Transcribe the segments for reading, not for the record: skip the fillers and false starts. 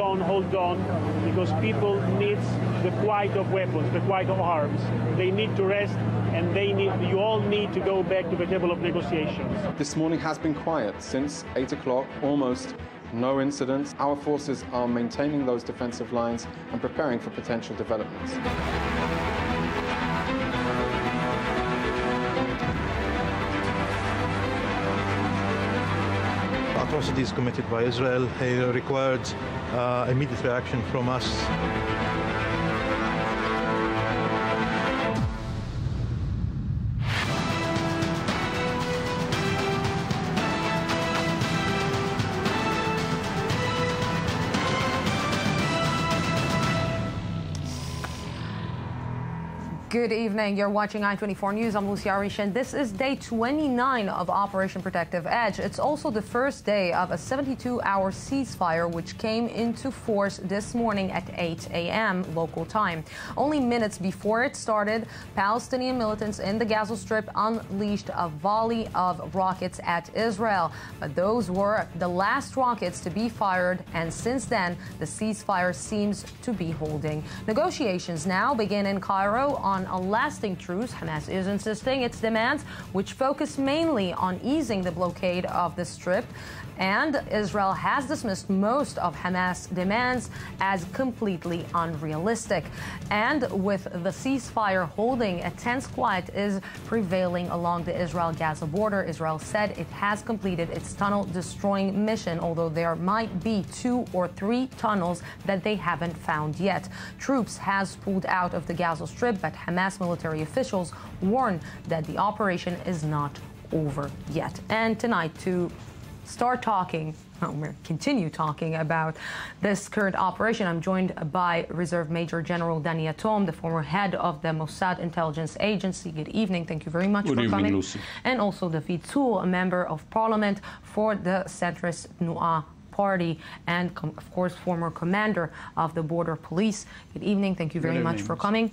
hold on, because people need the quiet of weapons, the quiet of arms. They need to rest, and you all need to go back to the table of negotiations. This morning has been quiet since 8 o'clock, almost no incidents. Our forces are maintaining those defensive lines and preparing for potential developments. Atrocities committed by Israel required immediate reaction from us. Good evening. You're watching I-24 News. I'm Lucia Arish, and this is day 29 of Operation Protective Edge. It's also the first day of a 72-hour ceasefire, which came into force this morning at 8 a.m. local time. Only minutes before it started, Palestinian militants in the Gaza Strip unleashed a volley of rockets at Israel. But those were the last rockets to be fired, and since then, the ceasefire seems to be holding. Negotiations now begin in Cairo on a lasting truce. Hamas is insisting its demands, which focus mainly on easing the blockade of the Strip, and Israel has dismissed most of Hamas' demands as completely unrealistic. And with the ceasefire holding, a tense quiet is prevailing along the Israel-Gaza border. Israel said it has completed its tunnel-destroying mission, although there might be 2 or 3 tunnels that they haven't found yet. Troops has pulled out of the Gaza Strip, but Hamas military officials warn that the operation is not over yet. And tonight, to start talking, continue talking about this current operation, I'm joined by Reserve Major General Dani Yatom, the former head of the Mossad Intelligence Agency. Good evening. Thank you very much for coming. Good evening, Lucy. And also David Tzul, a member of parliament for the centrist Nu'a Party, and of course former commander of the border police. Good evening. Thank you very much for coming.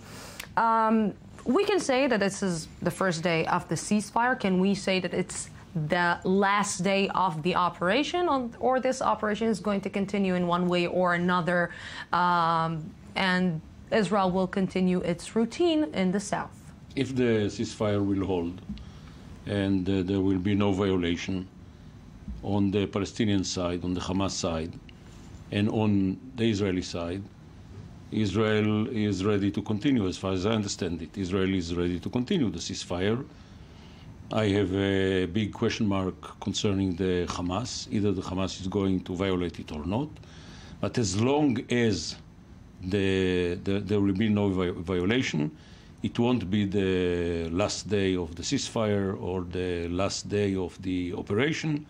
We can say that this is the first day of the ceasefire. Can we say that it's the last day of the operation, or this operation is going to continue in one way or another, and Israel will continue its routine in the south? If the ceasefire will hold and there will be no violation on the Palestinian side, on the Hamas side, and on the Israeli side, Israel is ready to continue. As far as I understand it, Israel is ready to continue the ceasefire. I have a big question mark concerning the Hamas. Either the Hamas is going to violate it or not. But as long as there will be no violation, it won't be the last day of the ceasefire or the last day of the operation.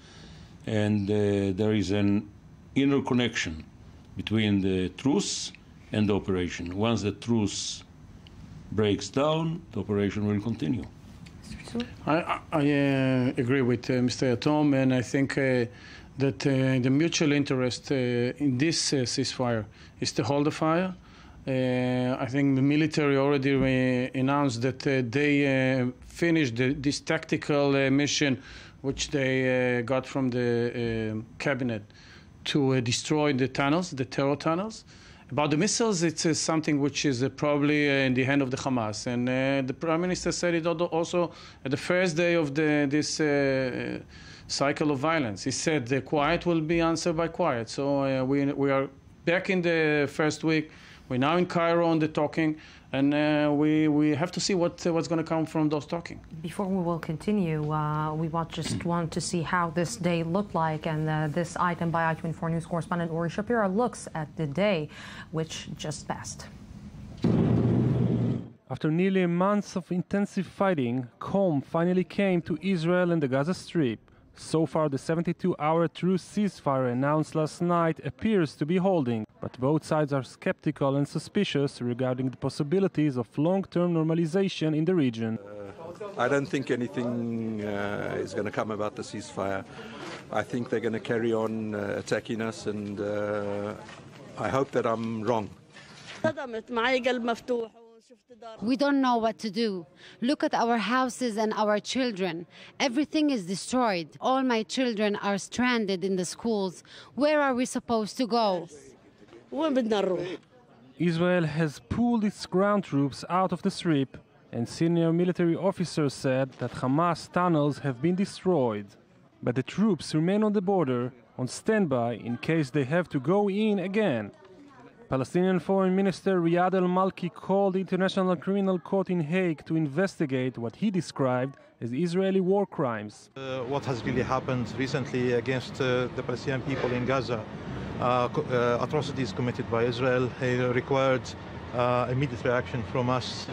And there is an inner connection between the truce and the operation. Once the truce breaks down, the operation will continue. I agree with Mr. Yatom, and I think that the mutual interest in this ceasefire is to hold the fire. I think the military already announced that they finished this tactical mission which they got from the cabinet to destroy the tunnels, the terror tunnels. About the missiles, it's something which is probably in the hand of the Hamas. And the Prime Minister said it also at the first day of this cycle of violence. He said the quiet will be answered by quiet. So we are back in the first week. We're now in Cairo on the talking, and we have to see what's going to come from those talking. Before we will continue, we just want to see how this day looked like, and this item by I-24 News correspondent Uri Shapira looks at the day which just passed. After nearly a month of intensive fighting, calm finally came to Israel and the Gaza Strip. So far, the 72-hour truce ceasefire announced last night appears to be holding, but both sides are skeptical and suspicious regarding the possibilities of long-term normalization in the region. I don't think anything is going to come about the ceasefire. I think they're going to carry on attacking us, and I hope that I'm wrong. We don't know what to do. Look at our houses and our children. Everything is destroyed. All my children are stranded in the schools. Where are we supposed to go? Israel has pulled its ground troops out of the Strip, and senior military officers said that Hamas tunnels have been destroyed. But the troops remain on the border, on standby in case they have to go in again. Palestinian Foreign Minister Riyad al-Malki called the International Criminal Court in Hague to investigate what he described as Israeli war crimes. What has really happened recently against the Palestinian people in Gaza, atrocities committed by Israel, required immediate reaction from us.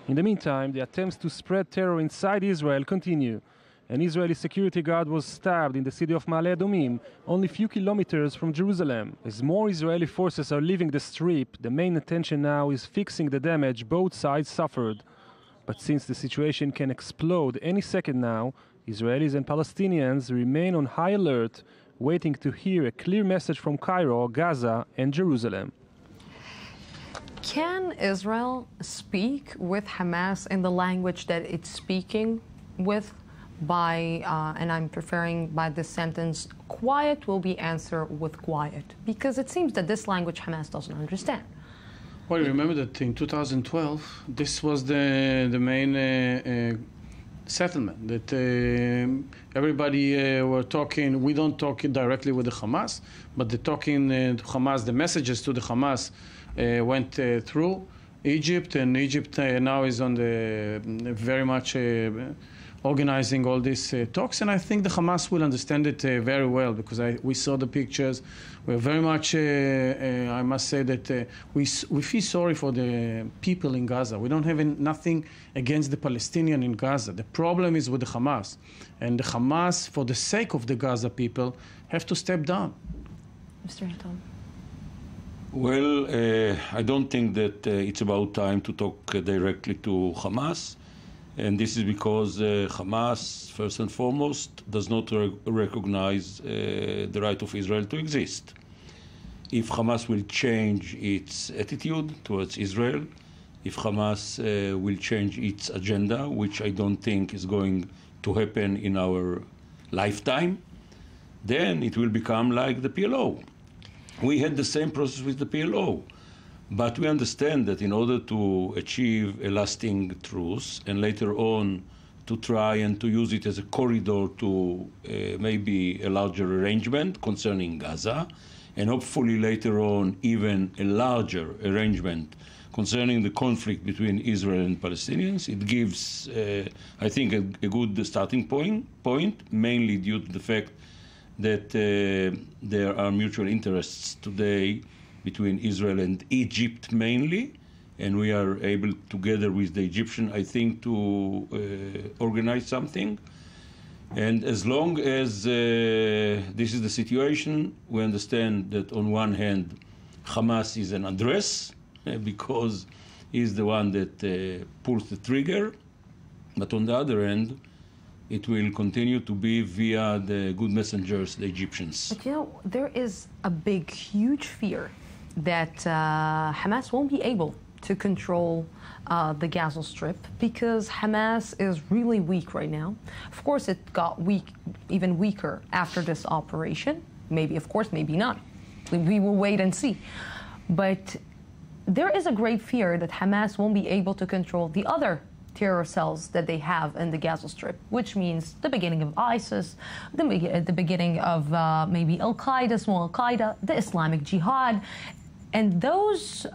In the meantime, the attempts to spread terror inside Israel continue. An Israeli security guard was stabbed in the city of Ma'ale Adumim, only a few kilometers from Jerusalem. As more Israeli forces are leaving the Strip, the main attention now is fixing the damage both sides suffered. But since the situation can explode any second now, Israelis and Palestinians remain on high alert, waiting to hear a clear message from Cairo, Gaza, and Jerusalem. Can Israel speak with Hamas in the language that it's speaking with? And I'm preferring by this sentence, quiet will be answered with quiet, because it seems that this language Hamas doesn't understand. Well, remember that in 2012, this was the main settlement, that everybody were talking. We don't talk directly with the Hamas, but the talking to Hamas, the messages to the Hamas went through Egypt, and Egypt now is on the very much organizing all these talks, and I think the Hamas will understand it very well, because we saw the pictures. We're very much, I must say that we feel sorry for the people in Gaza. We don't have nothing against the Palestinian in Gaza. The problem is with the Hamas, and the Hamas, for the sake of the Gaza people, have to step down. Mr. Atom. Well, I don't think that it's about time to talk directly to Hamas. And this is because Hamas, first and foremost, does not recognize the right of Israel to exist. If Hamas will change its attitude towards Israel, if Hamas will change its agenda, which I don't think is going to happen in our lifetime, then it will become like the PLO. We had the same process with the PLO. But we understand that in order to achieve a lasting truce, and later on to try and to use it as a corridor to maybe a larger arrangement concerning Gaza, and hopefully later on even a larger arrangement concerning the conflict between Israel and Palestinians, it gives, I think, a good starting point, mainly due to the fact that there are mutual interests today between Israel and Egypt mainly, and we are able, together with the Egyptian, I think, to organize something. And as long as this is the situation, we understand that on one hand, Hamas is an address, because he's the one that pulls the trigger, but on the other end, it will continue to be via the good messengers, the Egyptians. But you know, there is a big, huge fear that Hamas won't be able to control the Gaza Strip, because Hamas is really weak right now. Of course, it got weak, even weaker after this operation. Maybe, of course, maybe not. We will wait and see. But there is a great fear that Hamas won't be able to control the other terror cells that they have in the Gaza Strip, which means the beginning of ISIS, the beginning of maybe Al-Qaeda, small Al-Qaeda, the Islamic Jihad. And those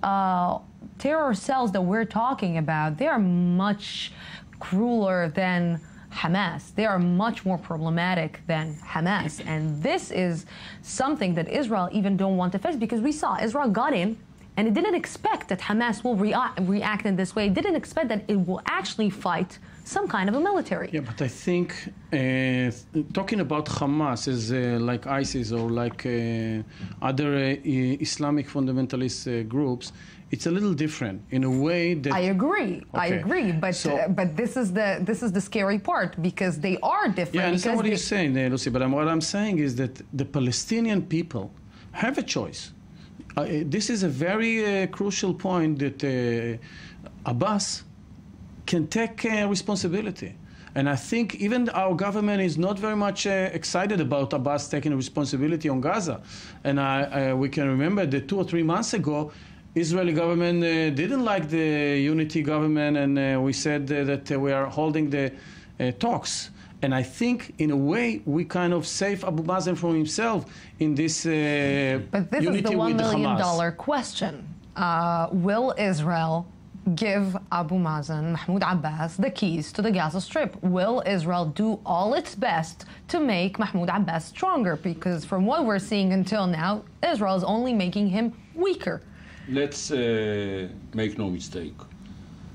terror cells that we're talking about, they are much crueler than Hamas. They are much more problematic than Hamas. And this is something that Israel even don't want to face, because we saw Israel got in, and it didn't expect that Hamas will react in this way. It didn't expect that it will actually fight some kind of a military. Yeah, but I think talking about Hamas as like ISIS or like other Islamic fundamentalist groups, it's a little different in a way that I agree. Okay. I agree. But this is the scary part, because they are different. Yeah, I understand what you're saying, Lucy. But what I'm saying is that the Palestinian people have a choice. This is a very crucial point that Abbas can take responsibility. And I think even our government is not very much excited about Abbas taking responsibility on Gaza. And we can remember that 2 or 3 months ago, Israeli government didn't like the unity government, and we said that we are holding the talks. And I think, in a way, we kind of save Abu Mazen from himself in this But this is the $1 million question. Will Israel give Abu Mazen, Mahmoud Abbas, the keys to the Gaza Strip? Will Israel do all its best to make Mahmoud Abbas stronger? Because from what we're seeing until now, Israel is only making him weaker. Let's make no mistake.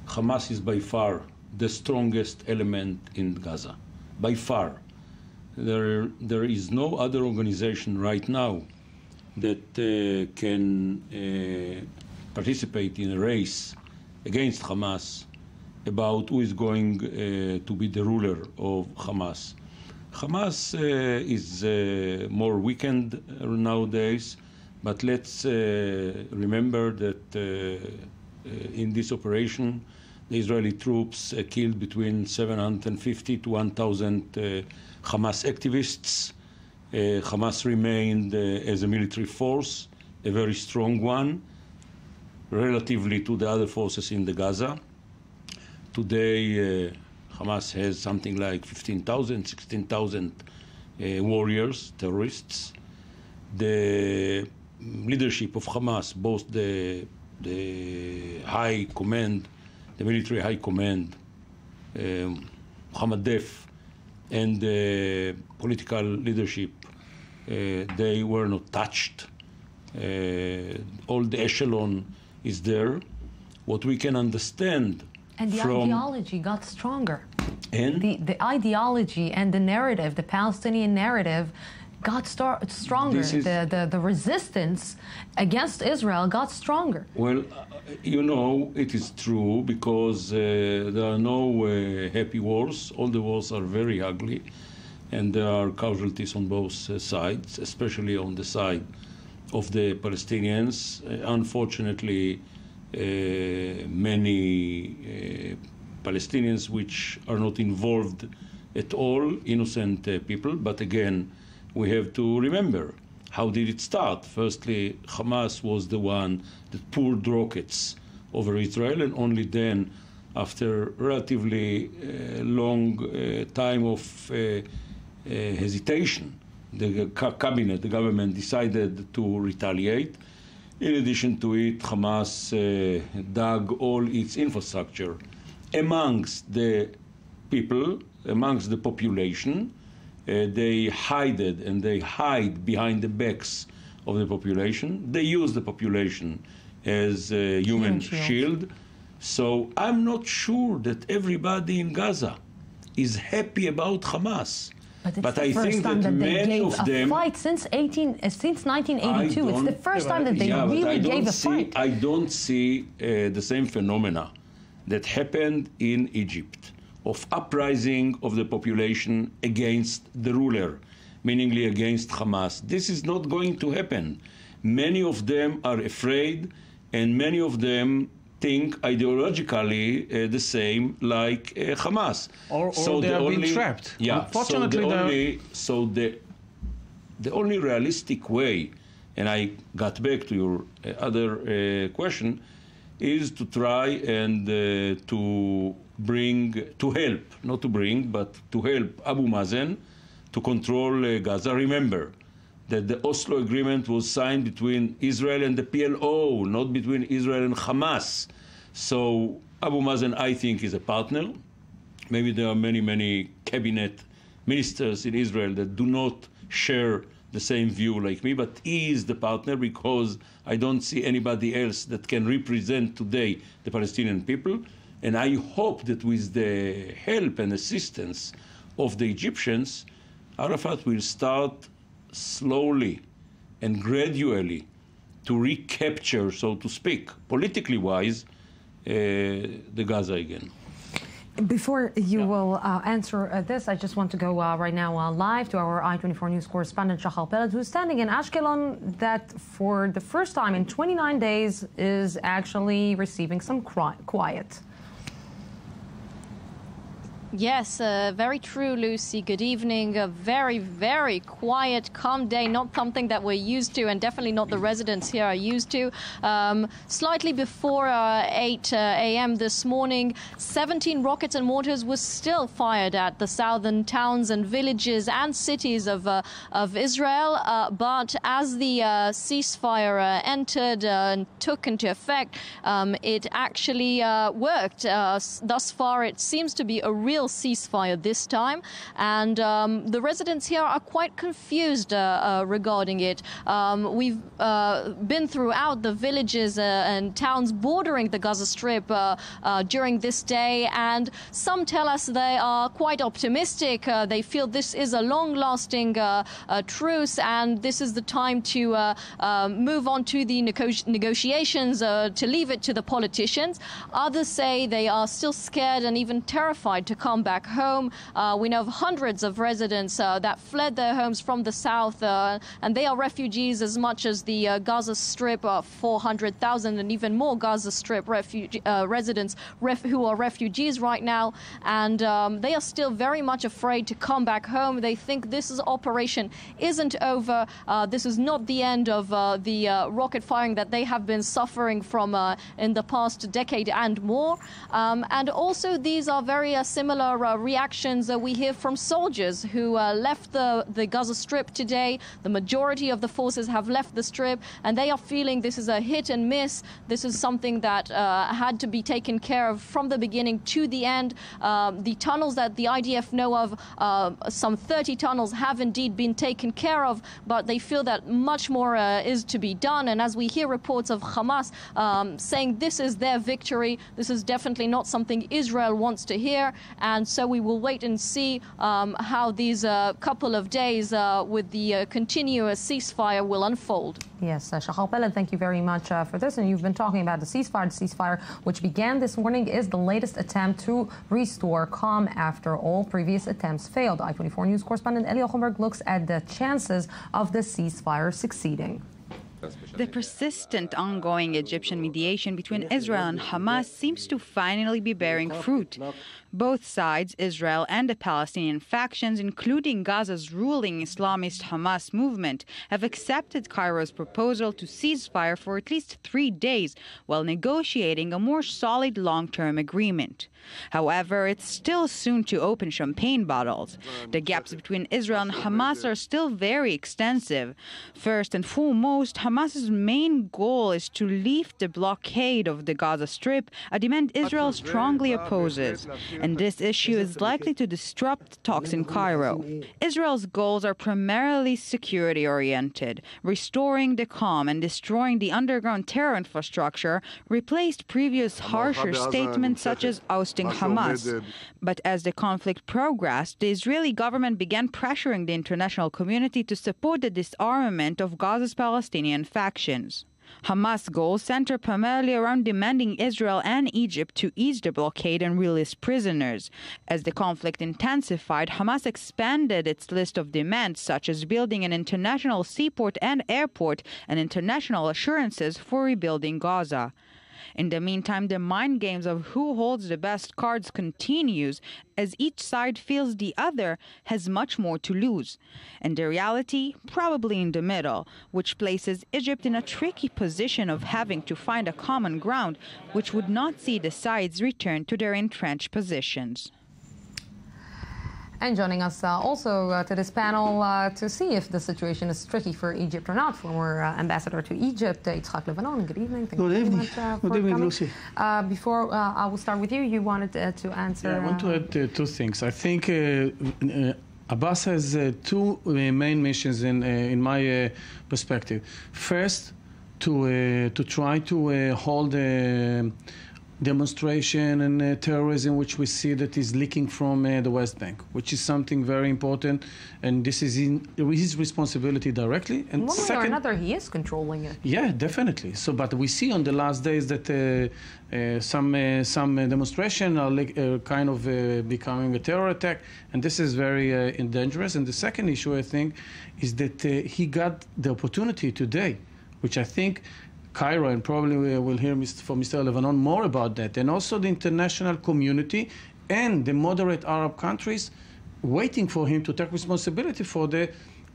Hamas is by far the strongest element in Gaza. By far. There is no other organization right now that can participate in a race against Hamas about who is going to be the ruler of Hamas. Hamas is more weakened nowadays, but let's remember that in this operation, the Israeli troops killed between 750 to 1,000 Hamas activists. Hamas remained as a military force, a very strong one, relatively to the other forces in the Gaza. Today, Hamas has something like 15,000, 16,000 warriors, terrorists. The leadership of Hamas, both the high command, the military high command, Mohammed Def, and the political leadership, they were not touched. All the echelon is there. What we can understand and the from ideology got stronger. And the ideology and the narrative, the Palestinian narrative, got stronger. The resistance against Israel got stronger. Well, you know, it is true because there are no happy wars. All the wars are very ugly, and there are casualties on both sides, especially on the side of the Palestinians. Unfortunately, many Palestinians which are not involved at all, innocent people, but again, we have to remember, how did it start? Firstly, Hamas was the one that poured rockets over Israel, and only then, after relatively long time of hesitation, the cabinet, the government decided to retaliate. In addition to it, Hamas dug all its infrastructure amongst the people, amongst the population. They hide it, and they hide behind the backs of the population. They use the population as a human shield. So I'm not sure that everybody in Gaza is happy about Hamas. But I think that many of them fight since 1982. It's the first time that they really gave a fight. I don't see the same phenomena that happened in Egypt, of uprising of the population against the ruler, meaningly against Hamas. This is not going to happen. Many of them are afraid, and many of them think ideologically the same like Hamas. Or so they are being trapped. Yeah. Unfortunately, the only realistic way, and I got back to your other question, is to try and to help Abu Mazen to control Gaza. Remember that the Oslo agreement was signed between Israel and the PLO, not between Israel and Hamas. So Abu Mazen, I think, is a partner. Maybe there are many, many cabinet ministers in Israel that do not share the same view like me, but he is the partner because I don't see anybody else that can represent today the Palestinian people. And I hope that with the help and assistance of the Egyptians, Arafat will start slowly and gradually to recapture, so to speak, politically wise, the Gaza again. Before you will answer this, I just want to go right now live to our I-24 News correspondent, Shahal Peled, who's standing in Ashkelon, that for the first time in 29 days is actually receiving some quiet. Yes, very true, Lucy. Good evening. A very, very quiet, calm day, not something that we're used to, and definitely not the residents here are used to. Slightly before 8 a.m. this morning, 17 rockets and mortars were still fired at the southern towns and villages and cities of Israel. But as the ceasefire entered and took into effect, it actually worked. Thus far, it seems to be a real ceasefire this time, and the residents here are quite confused regarding it. We've been throughout the villages and towns bordering the Gaza Strip during this day, and some tell us they are quite optimistic. They feel this is a long-lasting truce, and this is the time to move on to the negotiations, to leave it to the politicians. Others say they are still scared and even terrified to come back home. We know of hundreds of residents that fled their homes from the south, and they are refugees as much as the Gaza Strip, 400,000 and even more Gaza Strip residents who are refugees right now, and they are still very much afraid to come back home. They think this operation isn't over. This is not the end of the rocket firing that they have been suffering from in the past decade and more. And also these are very similar reactions we hear from soldiers who left the Gaza Strip today. The majority of the forces have left the Strip, and they are feeling this is a hit and miss. This is something that had to be taken care of from the beginning to the end. The tunnels that the IDF know of, some 30 tunnels, have indeed been taken care of, but they feel that much more is to be done. And as we hear reports of Hamas saying this is their victory, this is definitely not something Israel wants to hear. And so we will wait and see how these couple of days with the continuous ceasefire will unfold. Yes, Shachal Peled, thank you very much for this. And you've been talking about the ceasefire. The ceasefire, which began this morning, is the latest attempt to restore calm after all previous attempts failed. I-24 News correspondent Eli Ochenberg looks at the chances of the ceasefire succeeding. The persistent ongoing Egyptian mediation between Israel and Hamas seems to finally be bearing fruit. Both sides, Israel and the Palestinian factions, including Gaza's ruling Islamist Hamas movement, have accepted Cairo's proposal to cease fire for at least 3 days while negotiating a more solid long-term agreement. However, it's still soon to open champagne bottles. The gaps between Israel and Hamas are still very extensive. First and foremost, Hamas's main goal is to lift the blockade of the Gaza Strip, a demand Israel strongly opposes. And this issue is likely to disrupt talks in Cairo. Israel's goals are primarily security-oriented. Restoring the calm and destroying the underground terror infrastructure replaced previous harsher statements such as ousting Hamas. But as the conflict progressed, the Israeli government began pressuring the international community to support the disarmament of Gaza's Palestinian factions. Hamas goals center primarily around demanding Israel and Egypt to ease the blockade and release prisoners. As the conflict intensified, Hamas expanded its list of demands, such as building an international seaport and airport and international assurances for rebuilding Gaza. In the meantime, the mind games of who holds the best cards continues, as each side feels the other has much more to lose. And the reality, probably in the middle, which places Egypt in a tricky position of having to find a common ground, which would not see the sides return to their entrenched positions. And joining us also to this panel to see if the situation is tricky for Egypt or not, former ambassador to Egypt, Yitzhak Lebanon. Good evening. Thank you very much for Good evening, coming. Lucy. Before I will start with you, you wanted to answer. Yeah, I want to add two things. I think Abbas has two main missions in my perspective. First, to try to hold demonstration and terrorism, which we see that is leaking from the West Bank, which is something very important, and this is his responsibility directly. And one way or another, he is controlling it. Yeah, definitely. So, but we see on the last days that some demonstration are kind of becoming a terror attack, and this is very dangerous. And the second issue, I think, is that he got the opportunity today, which I think CAIRO, and probably we'll hear from Mr. Lebanon more about that, and also the international community and the moderate Arab countries waiting for him to take responsibility for the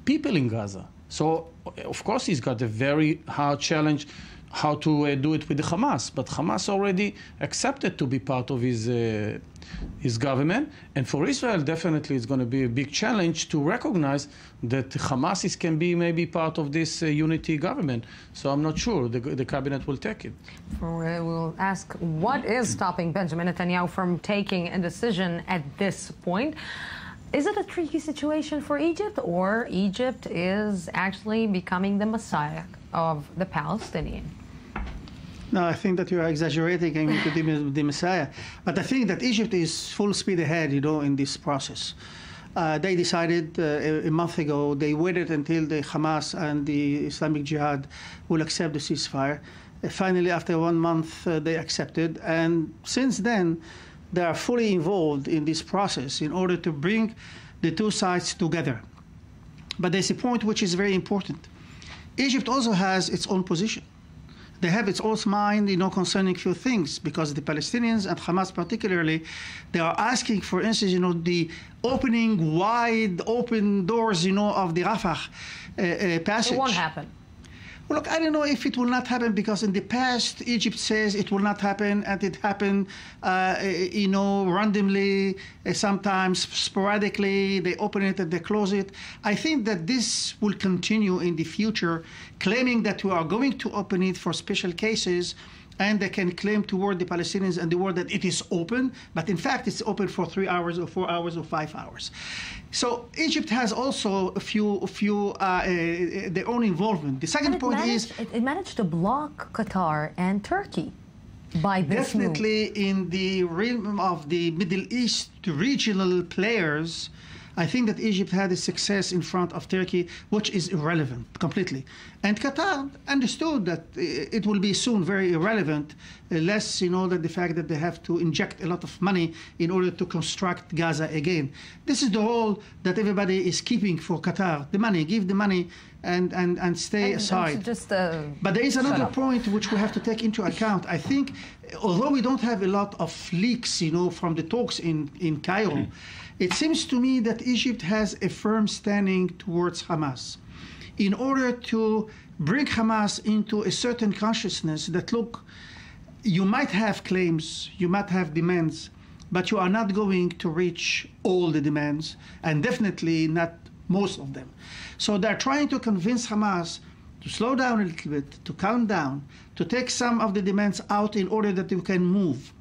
people in Gaza. So, of course, he's got a very hard challenge how to do it with the Hamas. But Hamas already accepted to be part of his government. And for Israel, definitely it's going to be a big challenge to recognize that Hamas can be maybe part of this unity government. So I'm not sure the cabinet will take it. We'll ask what is stopping Benjamin Netanyahu from taking a decision at this point. Is it a tricky situation for Egypt, or Egypt is actually becoming the Messiah of the Palestinian? No, I think that you are exaggerating into the Messiah. But I think that Egypt is full speed ahead, in this process. They decided a month ago, they waited until the Hamas and the Islamic Jihad will accept the ceasefire. Finally, after 1 month, they accepted. And since then, they are fully involved in this process in order to bring the two sides together. But there's a point which is very important. Egypt also has its own position. They have its own mind, concerning few things, because the Palestinians and Hamas particularly, they are asking, for instance, the opening wide open doors, of the Rafah passage. It won't happen. Well, look, I don't know if it will not happen, because in the past, Egypt says it will not happen, and it happened, randomly, sometimes sporadically. They open it and they close it. I think that this will continue in the future, claiming that we are going to open it for special cases, and they can claim toward the Palestinians and the world that it is open, but in fact it's open for 3 hours or 4 hours or 5 hours. So Egypt has also a few their own involvement. The second point is it managed to block Qatar and Turkey by this definitely move. In the realm of the Middle East regional players. I think that Egypt had a success in front of Turkey, which is irrelevant completely. And Qatar understood that it will be soon very irrelevant, less, that the fact that they have to inject a lot of money in order to construct Gaza again. This is the role that everybody is keeping for Qatar. The money, give the money and stay aside. But there is another point which we have to take into account. I think, although we don't have a lot of leaks, from the talks in Cairo, it seems to me that Egypt has a firm standing towards Hamas in order to bring Hamas into a certain consciousness that, look, you might have claims, you might have demands, but you are not going to reach all the demands, and definitely not most of them. So they're trying to convince Hamas to slow down a little bit, to calm down, to take some of the demands out in order that you can move.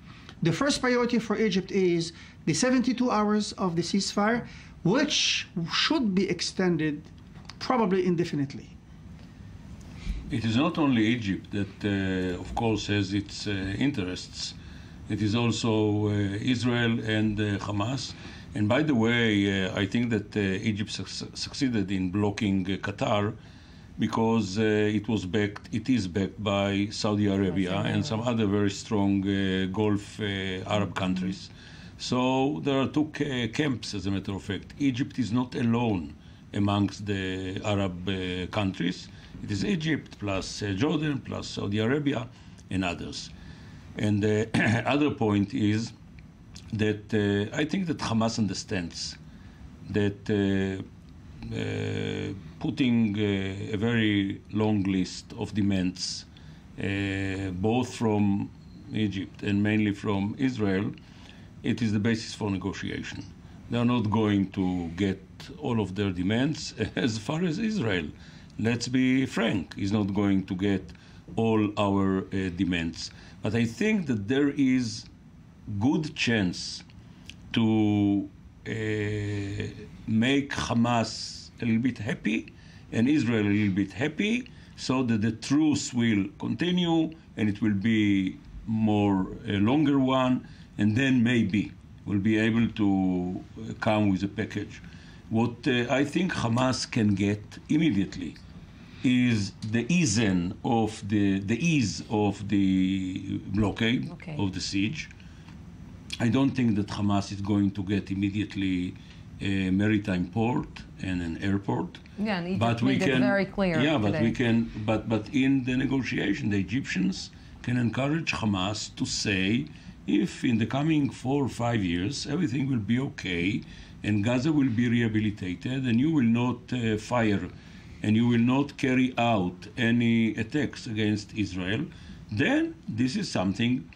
The first priority for Egypt is the 72 hours of the ceasefire, which should be extended probably indefinitely. It is not only Egypt that, of course, has its interests. It is also Israel and Hamas. And by the way, I think that Egypt succeeded in blocking Qatar because it is backed by Saudi Arabia and some other very strong Gulf Arab countries. So there are two camps, as a matter of fact. Egypt is not alone amongst the Arab countries. It is Egypt plus Jordan plus Saudi Arabia and others. And the other point is that I think that Hamas understands that putting a very long list of demands, both from Egypt and mainly from Israel, it is the basis for negotiation. They are not going to get all of their demands as far as Israel. Let's be frank, is not going to get all our demands. But I think that there is good chance to make Hamas a little bit happy and Israel a little bit happy, so that the truce will continue and it will be a longer one, and then maybe we'll be able to come with a package. What I think Hamas can get immediately is the ease of the blockade, of the siege. I don't think that Hamas is going to get immediately a maritime port and an airport. Yeah, and Egypt made it very clear. Yeah, today. but we can. But in the negotiation, the Egyptians can encourage Hamas to say, if in the coming 4 or 5 years everything will be okay and Gaza will be rehabilitated and you will not fire and you will not carry out any attacks against Israel, then this is something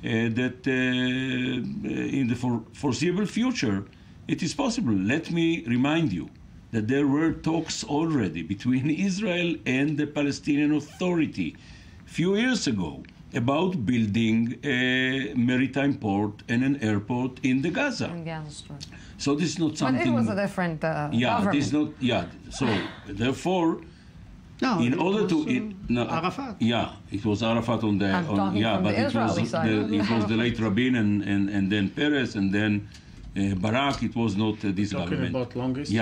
that in the foreseeable future it is possible. Let me remind you that there were talks already between Israel and the Palestinian Authority a few years ago about building a maritime port and an airport in the Gaza. So this is not something. But it was a different government. This is not. Yeah. So therefore, no, in order to Arafat. Yeah, it was Arafat on the. But it was the late Rabin and then Peres and then Barak. It was not this government. Talking about long history.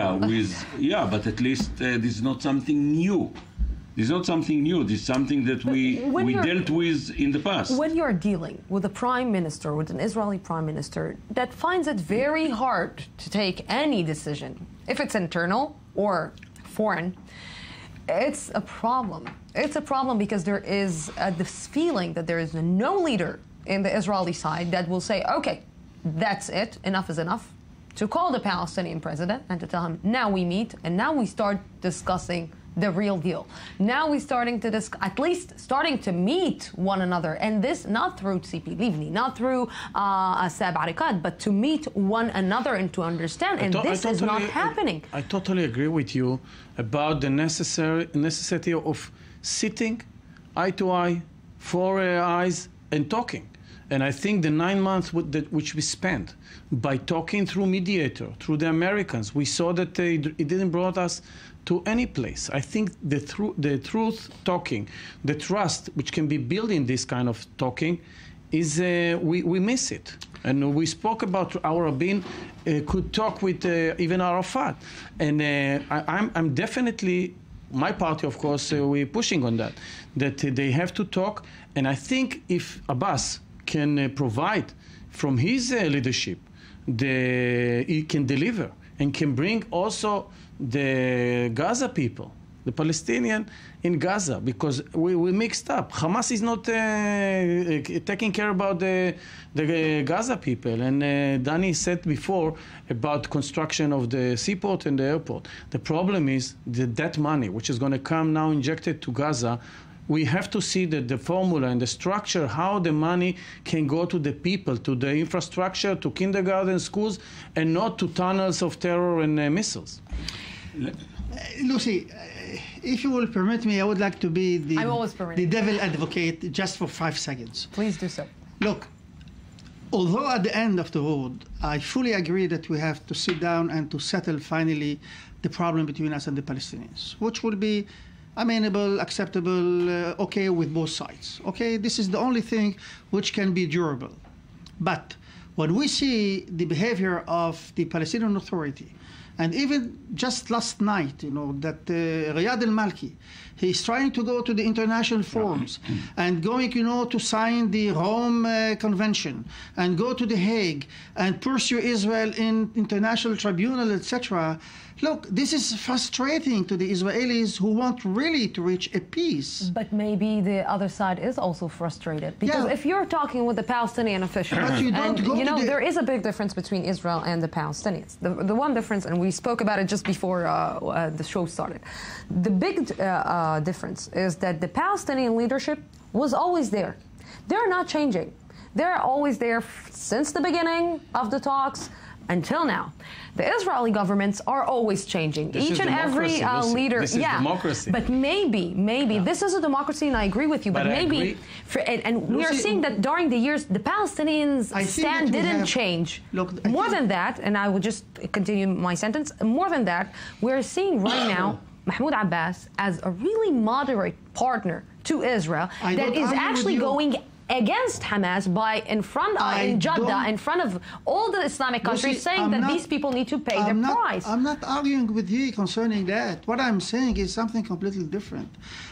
Yeah, but at least this is not something new. This is not something new. This is something that we dealt with in the past. When you're dealing with a prime minister, with an Israeli prime minister, that finds it very hard to take any decision, if it's internal or foreign, it's a problem. It's a problem because there is this feeling that there is no leader in the Israeli side that will say, okay, that's it, enough is enough, to call the Palestinian president and to tell him, now we meet and now we start discussing the real deal. Now we're starting to at least starting to meet one another, and this not through Tzipi Livni, not through Saeb Arikat, but to meet one another and to understand. And this is not happening. I totally agree with you about the necessity of sitting eye to eye, 4 eyes, and talking. And I think the 9 months which we spent by talking through mediator, through the Americans, we saw that it didn't brought us to any place. I think the truth talking, the trust which can be built in this kind of talking, is we miss it. And we spoke about our Rabin could talk with even Arafat. And I'm definitely, my party, of course, we're pushing on that they have to talk. And I think if Abbas can provide from his leadership, he can deliver and can bring also the Gaza people, the Palestinian in Gaza, because we mixed up. Hamas is not taking care about the Gaza people. And Danny said before about construction of the seaport and the airport. The problem is that money, which is going to come now injected to Gaza, we have to see that the formula and the structure, how the money can go to the people, to the infrastructure, to kindergarten, schools, and not to tunnels of terror and missiles. Lucy, if you will permit me, I would like to be the devil advocate just for 5 seconds. Please do so. Look, although at the end of the road, I fully agree that we have to sit down and to settle finally the problem between us and the Palestinians, which will be amenable, acceptable, okay with both sides. Okay, this is the only thing which can be durable. But when we see the behavior of the Palestinian Authority, and even just last night, that Riyad al-Malki, he's trying to go to the international forums and going, to sign the Rome Convention and go to The Hague and pursue Israel in international tribunal, etc. Look, this is frustrating to the Israelis who want really to reach a peace. But maybe the other side is also frustrated. Because if you're talking with the Palestinian officials, there is a big difference between Israel and the Palestinians. The one difference, and we spoke about it just before the show started, the big difference is that the Palestinian leadership was always there. They're not changing. They're always there since the beginning of the talks until now. The Israeli governments are always changing. Each and every leader, this is democracy. But maybe this is a democracy, and I agree with you. But maybe, we are seeing that during the years, the Palestinians' stand didn't change. Look, more than that, and I will just continue my sentence. More than that, we're seeing right now Mahmoud Abbas as a really moderate partner to Israel that is actually going against Hamas in Jeddah, in front of all the Islamic countries, saying that these people need to pay their price. I'm not arguing with you concerning that. What I'm saying is something completely different.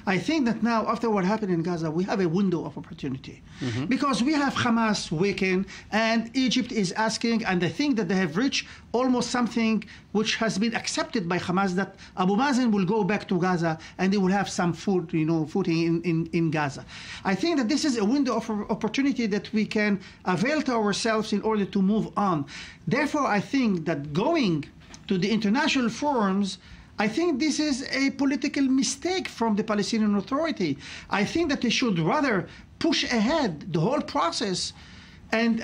I think that now, after what happened in Gaza, we have a window of opportunity. Because we have Hamas weakened, and Egypt is asking, and they think that they have reached almost something which has been accepted by Hamas, that Abu Mazen will go back to Gaza and they will have some food, footing in Gaza. I think that this is a window of opportunity that we can avail to ourselves in order to move on. Therefore, I think that going to the international forums, I think this is a political mistake from the Palestinian Authority. I think that they should rather push ahead the whole process and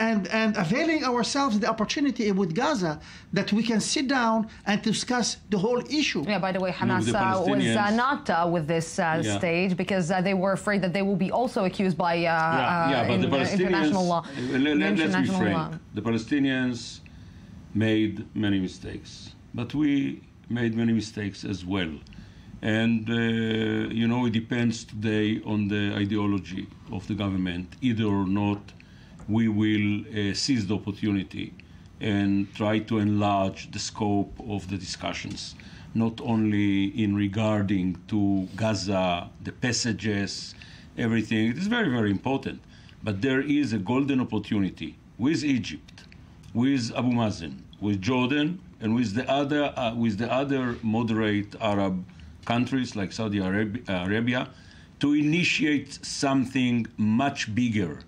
availing ourselves the opportunity with Gaza that we can sit down and discuss the whole issue. Yeah, by the way, Hamas was not with this stage because they were afraid that they will be also accused by but the Palestinians, international law. Let's be frank. The Palestinians made many mistakes, but we made many mistakes as well. And, you know, it depends today on the ideology of the government. Either or not, we will seize the opportunity and try to enlarge the scope of the discussions, not only in regarding to Gaza, the passages, everything. It is very, very important. But there is a golden opportunity with Egypt, with Abu Mazen, with Jordan, and with the other moderate Arab countries like Saudi Arabia to initiate something much bigger.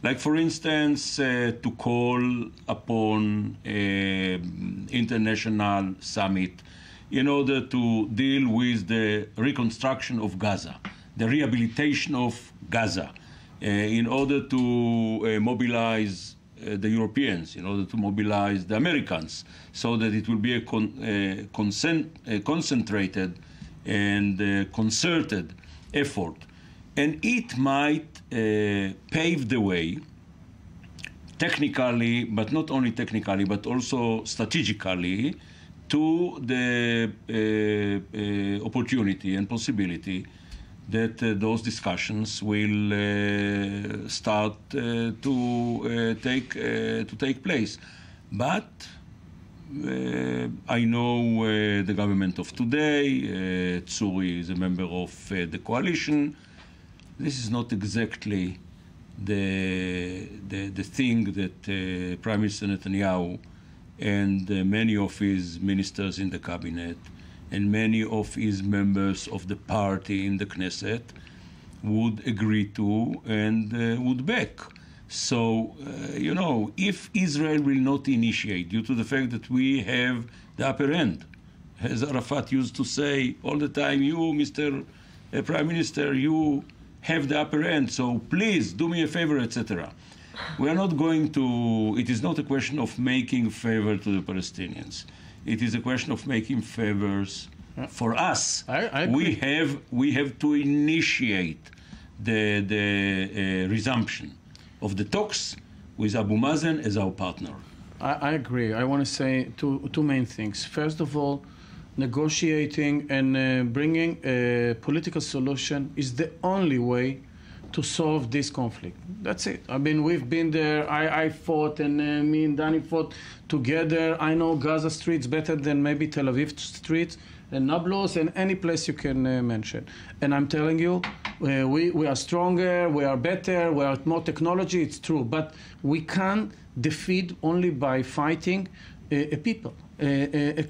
Like, for instance, to call upon an international summit in order to deal with the reconstruction of Gaza, the rehabilitation of Gaza, in order to mobilize the Europeans, in order to mobilize the Americans, so that it will be a concentrated and concerted effort. And it might pave the way technically, but not only technically, but also strategically, to the opportunity and possibility that those discussions will start to take place. But I know the government of today, Tzuri is a member of the coalition. This is not exactly the thing that Prime Minister Netanyahu and many of his ministers in the cabinet and many of his members of the party in the Knesset would agree to and would back. So, you know, if Israel will not initiate, due to the fact that we have the upper hand, as Arafat used to say all the time, you, Mr. Prime Minister, you have the upper hand, so please do me a favor, etc. We are not going to, it is not a question of making favor to the Palestinians. It is a question of making favors for us. We have to initiate the resumption of the talks with Abu Mazen as our partner. I agree. I want to say two main things. First of all, negotiating and bringing a political solution is the only way to solve this conflict. That's it. I mean, we've been there. I fought, and me and Danny fought together. I know Gaza streets better than maybe Tel Aviv streets and Nablus and any place you can mention. And I'm telling you, we are stronger, we are better, we are more technology, it's true. But we can't defeat only by fighting a people. A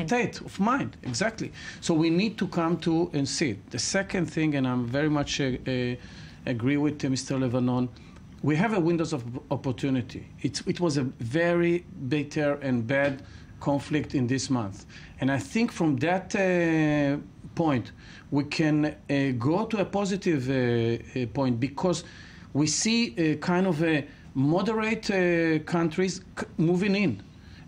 state of mind, exactly. So we need to come to and see it. The second thing, and I'm very much agree with Mr. Lebanon, we have a windows of opportunity. It was a very bitter and bad conflict in this month. And I think from that point, we can go to a positive point, because we see kind of a moderate countries moving in.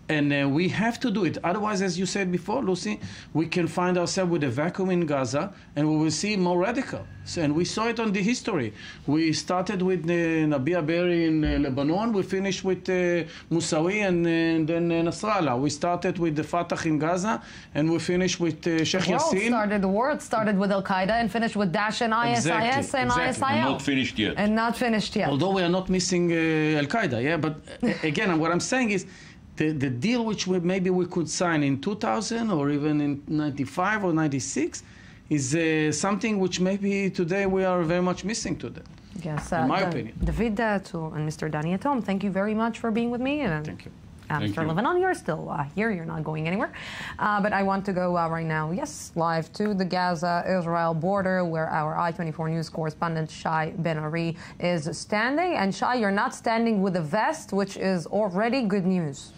And we have to do it. Otherwise, as you said before, Lucy, we can find ourselves with a vacuum in Gaza, and we will see more radical. And we saw it on the history. We started with Nabih Berri in Lebanon. We finished with Moussaoui and then Nasrallah. We started with the Fatah in Gaza, and we finished with Sheikh Yassin. The world started with Al-Qaeda and finished with Daesh and ISIS and ISIL. And not finished yet. And not finished yet. Although we are not missing Al-Qaeda, yeah. But again, what I'm saying is, the deal which maybe we could sign in 2000 or even in 95 or 96 is something which maybe today we are very much missing today. Yes, in my opinion. David and Mr. Danny Atom, thank you very much for being with me. Thank you. Mr. Lebanon, you're still here. You're not going anywhere. But I want to go right now, yes, live to the Gaza-Israel border, where our I-24 News correspondent Shai Ben-Ari is standing. And Shai, you're not standing with a vest, which is already good news.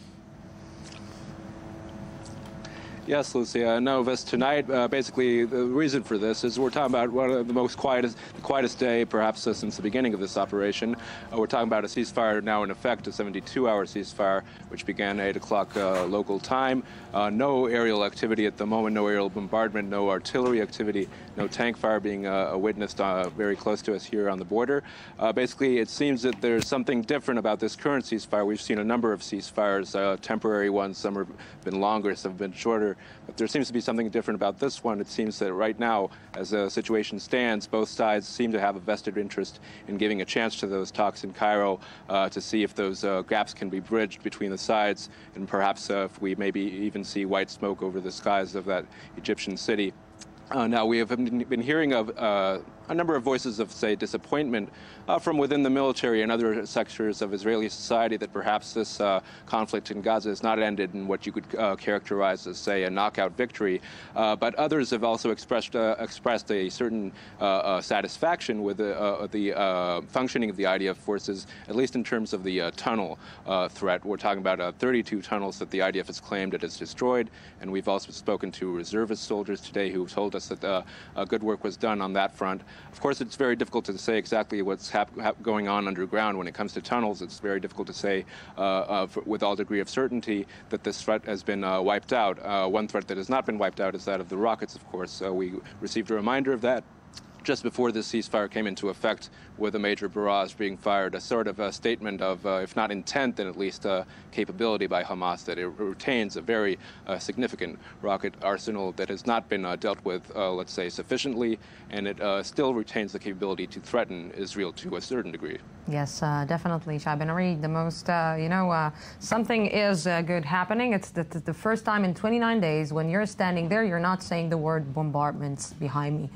Yes, Lucia. No, Vis, tonight, basically, the reason for this is we're talking about one of the quietest day, perhaps since the beginning of this operation. We're talking about a ceasefire now in effect, a 72-hour ceasefire, which began at 8 o'clock local time. No aerial activity at the moment, no aerial bombardment, no artillery activity, no tank fire being witnessed very close to us here on the border. Basically, it seems that there's something different about this current ceasefire. We've seen a number of ceasefires, temporary ones, some have been longer, some have been shorter. But there seems to be something different about this one. It seems that right now, as the situation stands, both sides seem to have a vested interest in giving a chance to those talks in Cairo to see if those gaps can be bridged between the sides, and perhaps if we maybe even see white smoke over the skies of that Egyptian city. Now, we have been hearing of a number of voices of, say, disappointment from within the military and other sectors of Israeli society that perhaps this conflict in Gaza has not ended in what you could characterize as, say, a knockout victory. But others have also expressed a certain satisfaction with the functioning of the IDF forces, at least in terms of the tunnel threat. We're talking about 32 tunnels that the IDF has claimed it has destroyed, and we've also spoken to reservist soldiers today who told us that good work was done on that front. Of course, it's very difficult to say exactly what's going on underground when it comes to tunnels. It's very difficult to say with all degree of certainty that this threat has been wiped out. One threat that has not been wiped out is that of the rockets, of course. We received a reminder of that just before this ceasefire came into effect, with a major barrage being fired, a sort of a statement of, if not intent, then at least capability by Hamas that it retains a very significant rocket arsenal that has not been dealt with, let's say, sufficiently, and it still retains the capability to threaten Israel to a certain degree. Yes, definitely, Shai Ben-Ari. The most, something is good happening. It's the first time in 29 days when you're standing there, you're not saying the word bombardments behind me.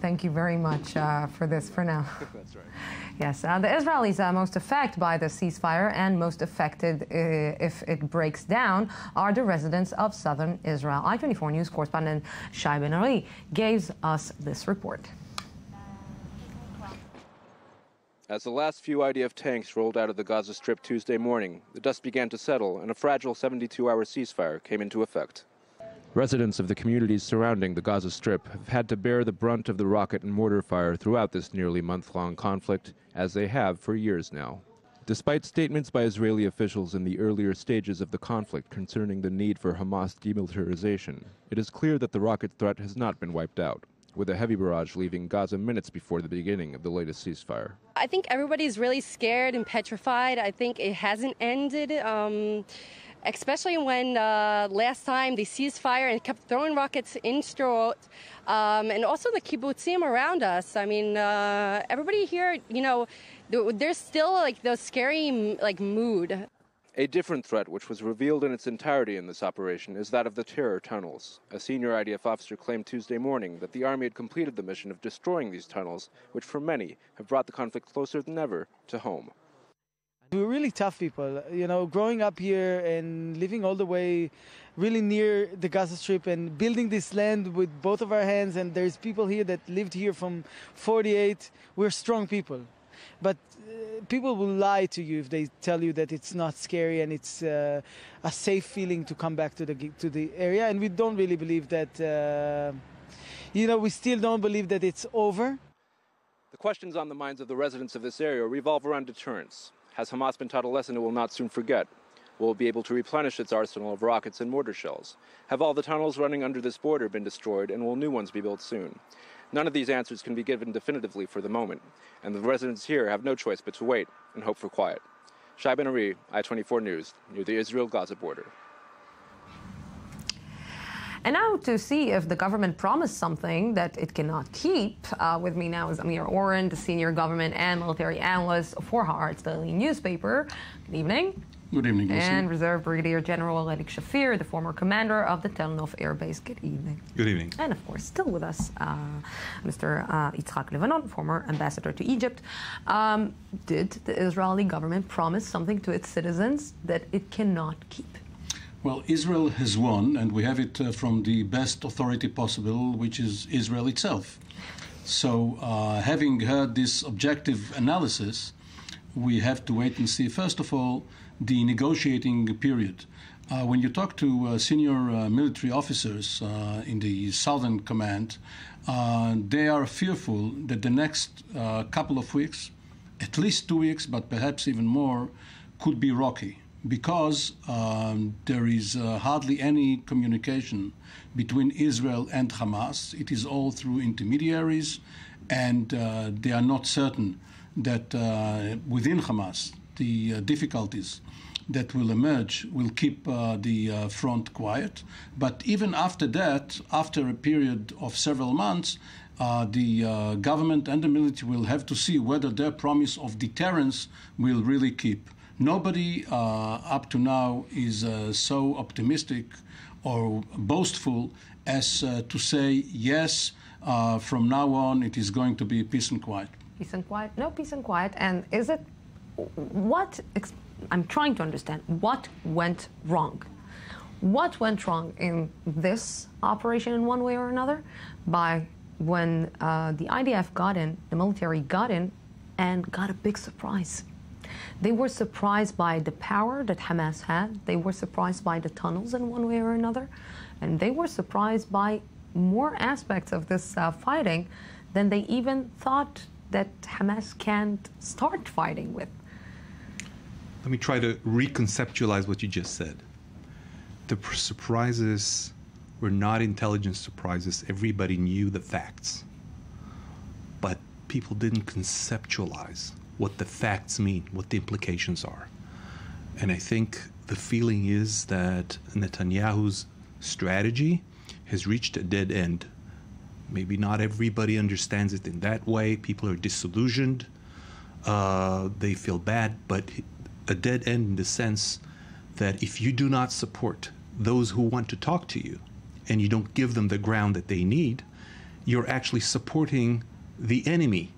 Thank you very much for this for now. That's right. Yes, the Israelis most affected by the ceasefire and most affected if it breaks down are the residents of southern Israel. I-24 News correspondent Shai Ben-Ari gave us this report. As the last few IDF tanks rolled out of the Gaza Strip Tuesday morning, the dust began to settle and a fragile 72-hour ceasefire came into effect. Residents of the communities surrounding the Gaza Strip have had to bear the brunt of the rocket and mortar fire throughout this nearly month-long conflict, as they have for years now. Despite statements by Israeli officials in the earlier stages of the conflict concerning the need for Hamas demilitarization, it is clear that the rocket threat has not been wiped out, with a heavy barrage leaving Gaza minutes before the beginning of the latest ceasefire. I think everybody's really scared and petrified. I think it hasn't ended. Especially when last time they ceased fire and kept throwing rockets in Sderot, and also the kibbutzim around us. I mean, everybody here, there's still like the scary mood. A different threat, which was revealed in its entirety in this operation, is that of the terror tunnels. A senior IDF officer claimed Tuesday morning that the army had completed the mission of destroying these tunnels, which for many have brought the conflict closer than ever to home. We're really tough people, growing up here and living all the way really near the Gaza Strip and building this land with both of our hands. And there's people here that lived here from 48. We're strong people. But people will lie to you if they tell you that it's not scary and it's a safe feeling to come back to the area. And we don't really believe that, we still don't believe that it's over. The questions on the minds of the residents of this area revolve around deterrence. Has Hamas been taught a lesson it will not soon forget? Will it be able to replenish its arsenal of rockets and mortar shells? Have all the tunnels running under this border been destroyed, and will new ones be built soon? None of these answers can be given definitively for the moment, and the residents here have no choice but to wait and hope for quiet. Shai Ben-Ari, I-24 News, near the Israel-Gaza border. And now to see if the government promised something that it cannot keep. With me now is Amir Oren, the senior government and military analyst for Haaretz Daily newspaper. Good evening. Good evening, Lucy. And Reserve Brigadier General Elik Shafir, the former commander of the Tel Nof Air Base. Good evening. Good evening. And of course, still with us, Mr. Yitzhak Levanon, former ambassador to Egypt. Did the Israeli government promise something to its citizens that it cannot keep? Well, Israel has won, and we have it from the best authority possible, which is Israel itself. So, having heard this objective analysis, we have to wait and see, first of all, the negotiating period. When you talk to senior military officers in the Southern Command, they are fearful that the next couple of weeks, at least 2 weeks, but perhaps even more, could be rocky, because there is hardly any communication between Israel and Hamas. It is all through intermediaries, and they are not certain that within Hamas, the difficulties that will emerge will keep the front quiet. But even after that, after a period of several months, the government and the military will have to see whether their promise of deterrence will really keep. Nobody up to now is so optimistic or boastful as to say, yes, from now on it is going to be peace and quiet. Peace and quiet? No peace and quiet. And is it what? I'm trying to understand what went wrong. What went wrong in this operation in one way or another by when the IDF got in, the military got in, and got a big surprise. They were surprised by the power that Hamas had. They were surprised by the tunnels in one way or another. And they were surprised by more aspects of this fighting than they even thought that Hamas can't start fighting with. Let me try to reconceptualize what you just said. The surprises were not intelligence surprises. Everybody knew the facts. But people didn't conceptualize what the facts mean, what the implications are. And I think the feeling is that Netanyahu's strategy has reached a dead end. Maybe not everybody understands it in that way. People are disillusioned. They feel bad, but a dead end in the sense that if you do not support those who want to talk to you and you don't give them the ground that they need, you're actually supporting the enemy,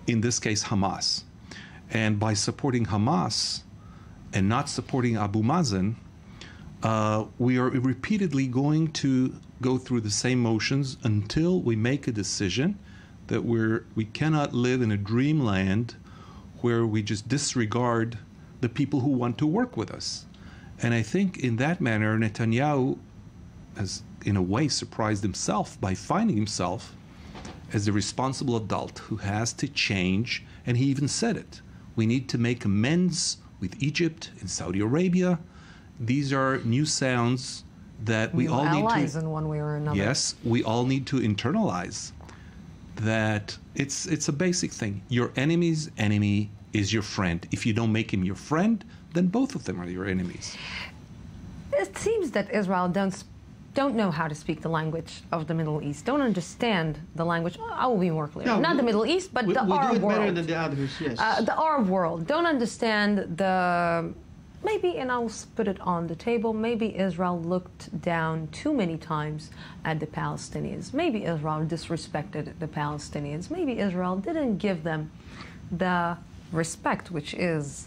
in this case Hamas. And by supporting Hamas and not supporting Abu Mazen, we are repeatedly going to go through the same motions until we make a decision that we cannot live in a dreamland where we just disregard the people who want to work with us. And I think in that manner, Netanyahu has, in a way, surprised himself by finding himself as the responsible adult who has to change, and he even said it. We need to make amends with Egypt and Saudi Arabia. These are new sounds that we all need to... allies in one way or another. Yes, we all need to internalize that it's a basic thing. Your enemy's enemy is your friend. If you don't make him your friend, then both of them are your enemies. It seems that Israel don't know how to speak the language of the Middle East, don't understand the language. I will be more clear. No, not the Middle East, but the Arab world. We do it better than the others, yes. The Arab world. Don't understand the... Maybe, and I'll put it on the table, maybe Israel looked down too many times at the Palestinians. Maybe Israel disrespected the Palestinians. Maybe Israel didn't give them the respect, which is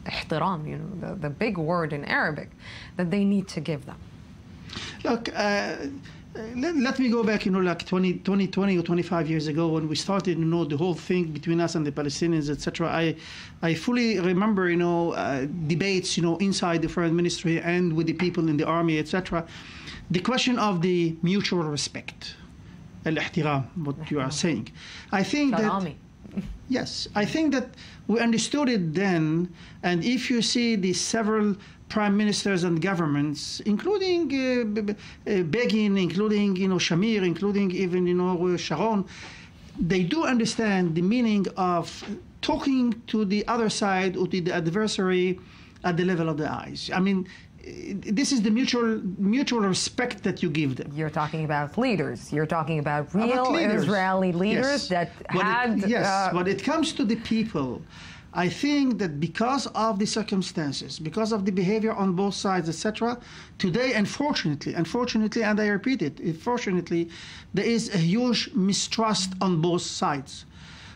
ihtiram, you know, the big word in Arabic, that they need to give them. Look, let me go back, like 20 or 25 years ago when we started, the whole thing between us and the Palestinians, etc. I fully remember, debates, inside the foreign ministry and with the people in the army, etc. The question of the mutual respect, al-ihtiram, what you are saying. I think that... Yes, I think that we understood it then, and if you see the several prime ministers and governments, including Begin, including Shamir, including even Sharon, they do understand the meaning of talking to the other side or to the adversary at the level of the eyes. I mean, this is the mutual respect that you give them. You're talking about leaders. You're talking about real Israeli leaders that had... When it comes to the people, I think that because of the circumstances, because of the behavior on both sides, etc., today, unfortunately, and I repeat it, unfortunately, there is a huge mistrust on both sides.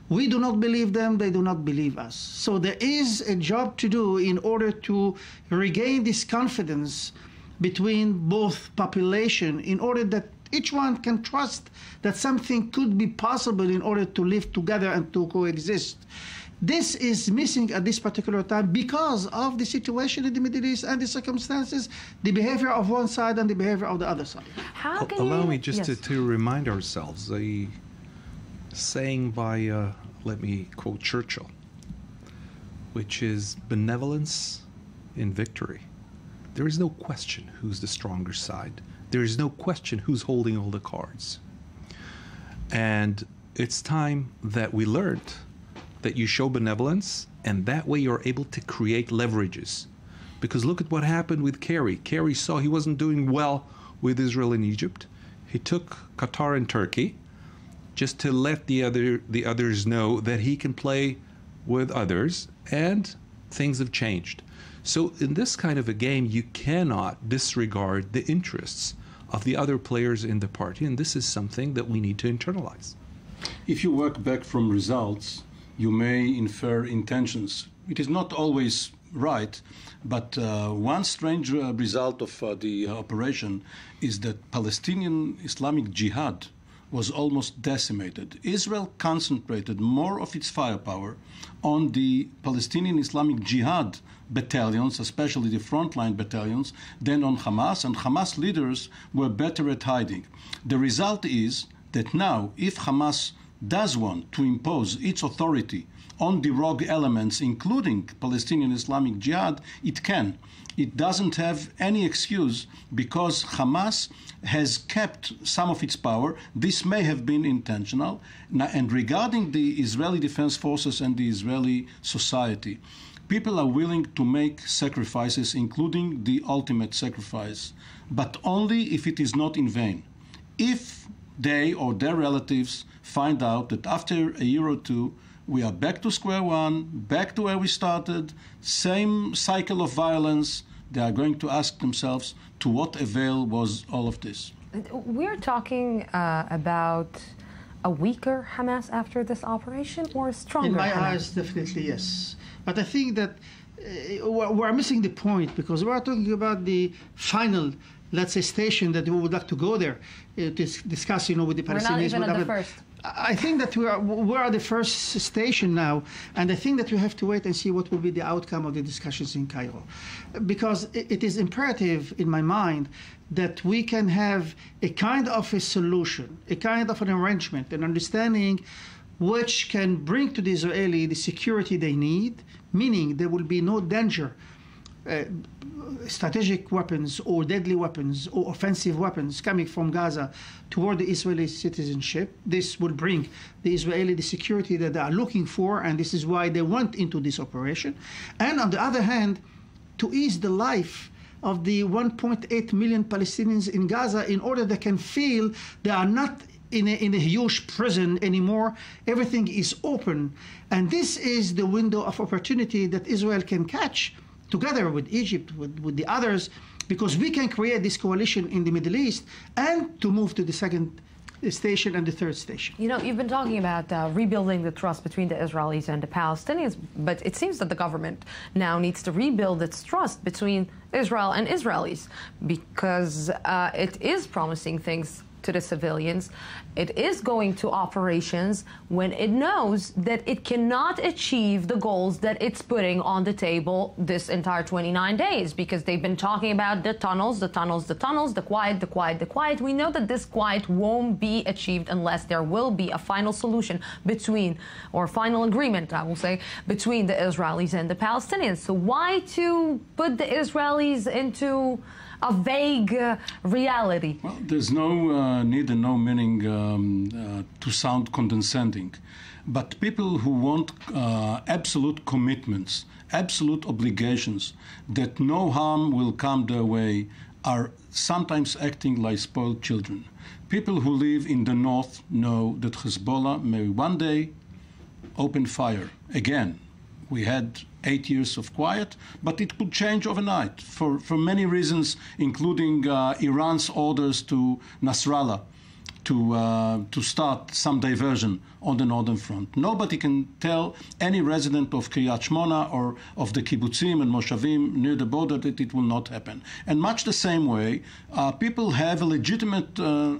We do not believe them, they do not believe us. So there is a job to do in order to regain this confidence between both population, in order that each one can trust that something could be possible in order to live together and to coexist. This is missing at this particular time because of the situation in the Middle East and the circumstances, the behavior of one side and the behavior of the other side. Allow me just to remind ourselves, a saying by, let me quote Churchill, which is benevolence in victory. There is no question who's the stronger side. There is no question who's holding all the cards. And it's time that we learned that you show benevolence, and that way you're able to create leverages. Because look at what happened with Kerry. Kerry saw he wasn't doing well with Israel and Egypt. He took Qatar and Turkey just to let the others know that he can play with others, and things have changed. So in this kind of a game, you cannot disregard the interests of the other players in the party, and this is something that we need to internalize. If you work back from results, you may infer intentions. It is not always right, but one strange result of the operation is that Palestinian Islamic Jihad was almost decimated. Israel concentrated more of its firepower on the Palestinian Islamic Jihad battalions, especially the frontline battalions, than on Hamas, and Hamas leaders were better at hiding. The result is that now, if Hamas does want to impose its authority on the rogue elements, including Palestinian Islamic Jihad, it can. It doesn't have any excuse because Hamas has kept some of its power. This may have been intentional. Now, and regarding the Israeli Defense Forces and the Israeli society, people are willing to make sacrifices, including the ultimate sacrifice, but only if it is not in vain. If they or their relatives find out that after a year or two, we are back to square one, back to where we started, same cycle of violence, they are going to ask themselves, to what avail was all of this? We're talking about a weaker Hamas after this operation, or a stronger In my Hamas? eyes, definitely yes. But I think that we're missing the point, because we're talking about the final, let's say, station that we would like to go there to discuss, with the Palestinians. We're not even at the first. I think that we are the first station now, and I think that we have to wait and see what will be the outcome of the discussions in Cairo. Because it is imperative in my mind that we can have a kind of a solution, a kind of an arrangement, an understanding which can bring to the Israeli the security they need, meaning there will be no danger, strategic weapons or deadly weapons or offensive weapons coming from Gaza toward the Israeli citizenship. This will bring the Israeli the security that they are looking for, and this is why they went into this operation. And on the other hand, to ease the life of the 1.8 million Palestinians in Gaza, in order they can feel they are not in a huge prison anymore. Everything is open, and this is the window of opportunity that Israel can catch together with Egypt, with the others, because we can create this coalition in the Middle East and to move to the second station and the third station. You've been talking about rebuilding the trust between the Israelis and the Palestinians, but it seems that the government now needs to rebuild its trust between Israel and Israelis, because it is promising things to the civilians. It is going to operations when it knows that it cannot achieve the goals that it's putting on the table this entire 29 days, because they've been talking about the tunnels, the quiet. We know that this quiet won't be achieved unless there will be a final solution or final agreement, I will say, between the Israelis and the Palestinians. So why to put the Israelis into a vague reality? Well, there's no need and no meaning to sound condescending. But people who want absolute commitments, absolute obligations, that no harm will come their way, are sometimes acting like spoiled children. People who live in the north know that Hezbollah may one day open fire again. We had 8 years of quiet, but it could change overnight for many reasons, including Iran's orders to Nasrallah to start some diversion on the northern front. Nobody can tell any resident of Kiryat Shmona or of the kibbutzim and moshavim near the border that it will not happen. And much the same way, people have a legitimate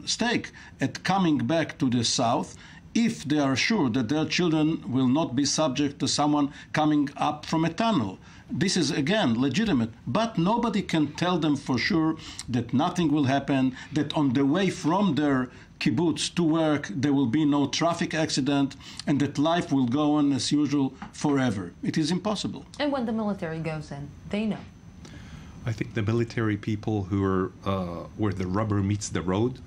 stake at coming back to the south if they are sure that their children will not be subject to someone coming up from a tunnel. This is, again, legitimate, but nobody can tell them for sure that nothing will happen, that on the way from their kibbutz to work there will be no traffic accident, and that life will go on as usual forever. It is impossible. And when the military goes in, they know. I think the military people who are where the rubber meets the road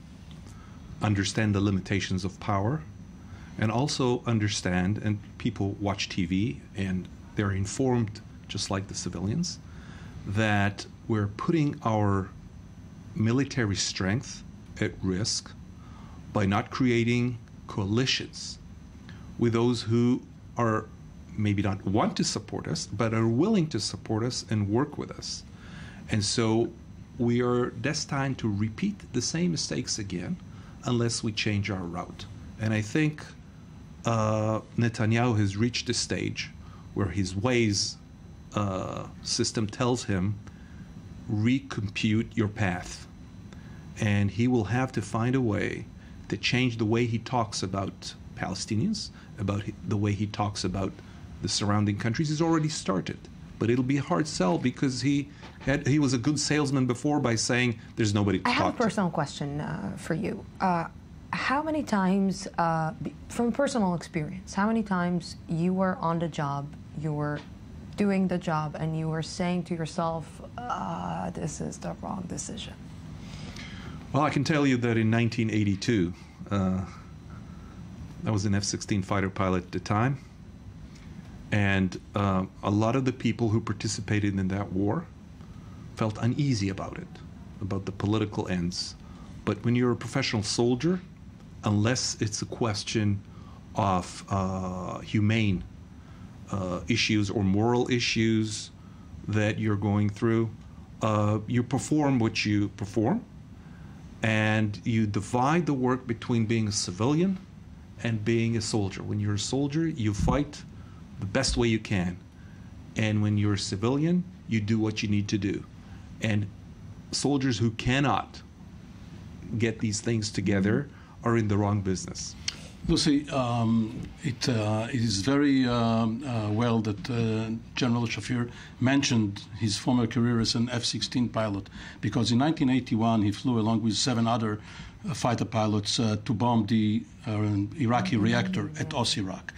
understand the limitations of power, and also understand, and people watch TV and they're informed just like the civilians, that we're putting our military strength at risk by not creating coalitions with those who are maybe not want to support us, but are willing to support us and work with us. And so we are destined to repeat the same mistakes again unless we change our route. And I think Netanyahu has reached a stage where his ways system tells him, recompute your path. And he will have to find a way to change the way he talks about Palestinians, about the way he talks about the surrounding countries. He's already started. But it'll be a hard sell because he was a good salesman before by saying there's nobody to talk to. I have a personal question for you. How many times, from personal experience, how many times you were on the job, you were doing the job, and you were saying to yourself, this is the wrong decision? Well, I can tell you that in 1982, I was an F-16 fighter pilot at the time, and a lot of the people who participated in that war felt uneasy about it, about the political ends. But when you're a professional soldier, unless it's a question of humane issues or moral issues that you're going through, you perform what you perform, and you divide the work between being a civilian and being a soldier. When you're a soldier, you fight the best way you can. And when you're a civilian, you do what you need to do. And soldiers who cannot get these things together are in the wrong business. Lucy, it is very well that General Shafir mentioned his former career as an F-16 pilot, because in 1981 he flew along with 7 other fighter pilots to bomb the Iraqi reactor at Osirak.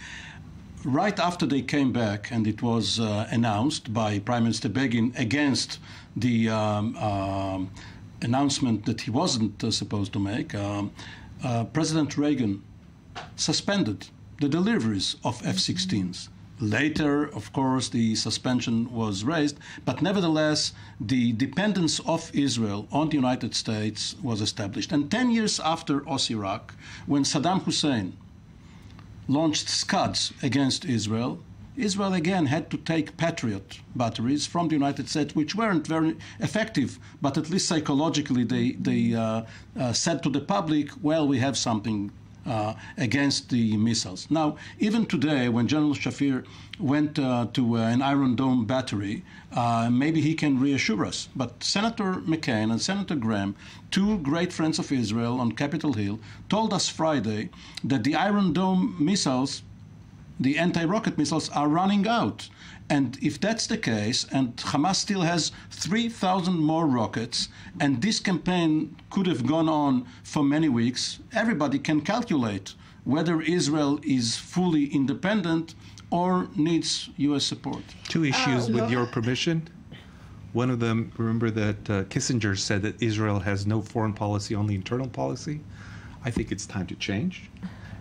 Right after they came back, and it was announced by Prime Minister Begin against the announcement that he wasn't supposed to make, President Reagan suspended the deliveries of F-16s. Later, of course, the suspension was raised, but nevertheless, the dependence of Israel on the United States was established. And 10 years after Osirak, when Saddam Hussein launched Scuds against Israel, Israel again had to take Patriot batteries from the United States, which weren't very effective, but at least psychologically they said to the public, well, we have something against the missiles. Now, even today, when General Shafir went to an Iron Dome battery, maybe he can reassure us. But Senator McCain and Senator Graham, 2 great friends of Israel on Capitol Hill, told us Friday that the Iron Dome missiles, the anti-rocket missiles, are running out. And if that's the case, and Hamas still has 3,000 more rockets, and this campaign could have gone on for many weeks, everybody can calculate whether Israel is fully independent or needs U.S. support. 2 issues, with your permission. One of them, remember that Kissinger said that Israel has no foreign policy, only internal policy. I think it's time to change.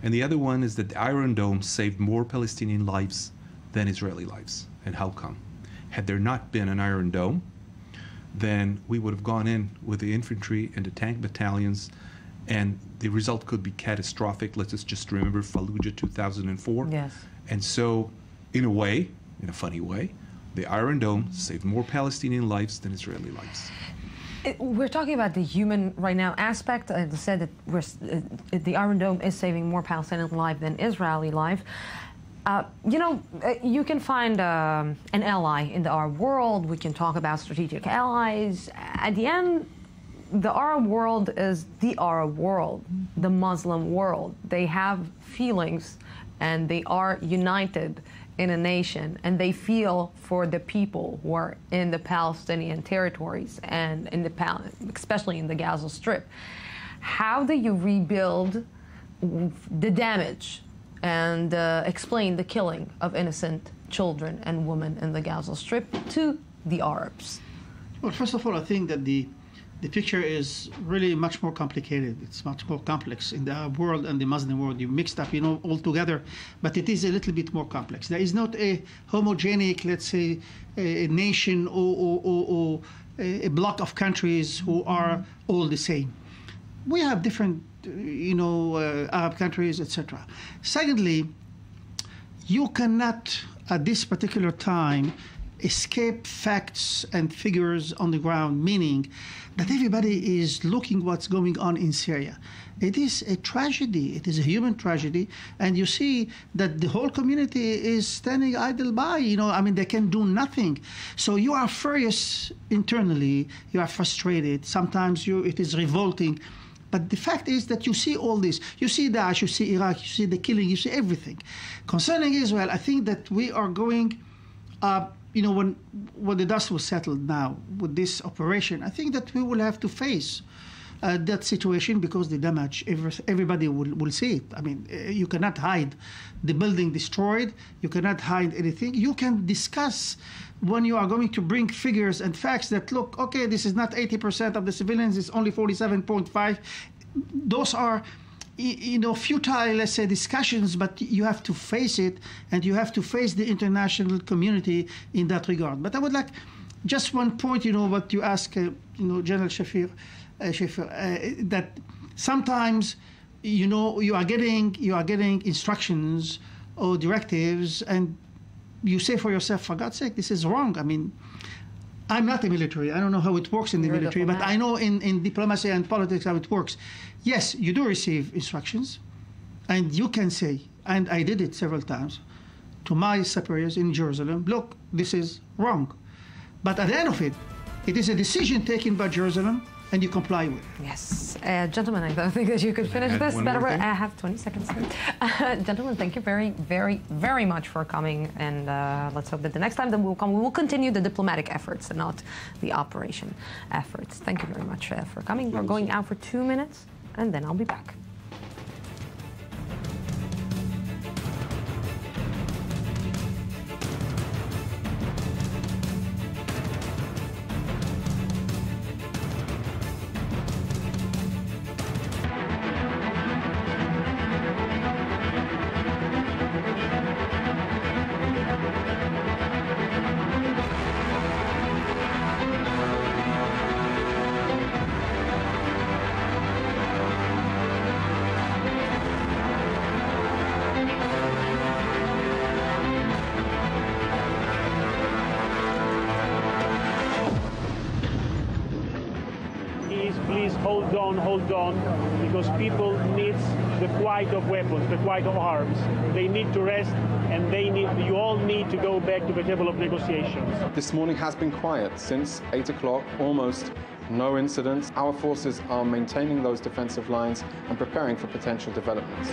And the other one is that the Iron Dome saved more Palestinian lives than Israeli lives. And how come? Had there not been an Iron Dome, then we would have gone in with the infantry and the tank battalions, and the result could be catastrophic. Let's just remember Fallujah 2004. Yes. And so, in a way, in a funny way, the Iron Dome saved more Palestinian lives than Israeli lives. We're talking about the human right now aspect. I said that the Iron Dome is saving more Palestinian life than Israeli life. You can find an ally in the Arab world. We can talk about strategic allies. At the end, the Arab world is the Arab world, the Muslim world. They have feelings and they are united in a nation, and they feel for the people who are in the Palestinian territories and especially in the Gaza Strip. How do you rebuild the damage and explain the killing of innocent children and women in the Gaza Strip to the Arabs? Well, first of all, I think that the picture is really much more complicated. It's much more complex in the Arab world and the Muslim world. You mixed up, all together, but it is a little bit more complex. There is not a homogenic, let's say, a nation or a block of countries who are all the same. We have different, Arab countries, etc. Secondly, you cannot, at this particular time, escape facts and figures on the ground, meaning that everybody is looking what's going on in Syria. It is a tragedy. It is a human tragedy. And you see that the whole community is standing idle by. They can do nothing. So you are furious internally. You are frustrated. Sometimes it is revolting. But the fact is that you see all this. You see Daesh, you see Iraq, you see the killing, you see everything. Concerning Israel, I think that we are going when the dust was settled now with this operation, I think that we will have to face that situation because the damage, everybody will see it. You cannot hide the building destroyed. You cannot hide anything. You can discuss when you are going to bring figures and facts that, look, okay, this is not 80% of the civilians, it's only 47.5. Those are futile, let's say, discussions, but you have to face it, and you have to face the international community in that regard. But I would like just one point, what you ask, General Shafir, that sometimes, you are getting instructions or directives, and you say for yourself, for God's sake, this is wrong. I'm not a military. I don't know how it works in the military, but I know in diplomacy and politics how it works. Yes, you do receive instructions, and you can say, and I did it several times, to my superiors in Jerusalem, look, this is wrong. But at the end of it, it is a decision taken by Jerusalem, and you comply with it. Yes. Gentlemen, I don't think that you could finish this. I have 20 seconds. Gentlemen, thank you very, very, very much for coming, and let's hope that the next time that we'll come, we will continue the diplomatic efforts and not the operation efforts. Thank you very much for coming. We're going out for 2 minutes, and then I'll be back. Hold on, because people need the quiet of weapons, the quiet of arms. They need to rest, and you all need to go back to the table of negotiations. This morning has been quiet since 8 o'clock, almost no incidents. Our forces are maintaining those defensive lines and preparing for potential developments.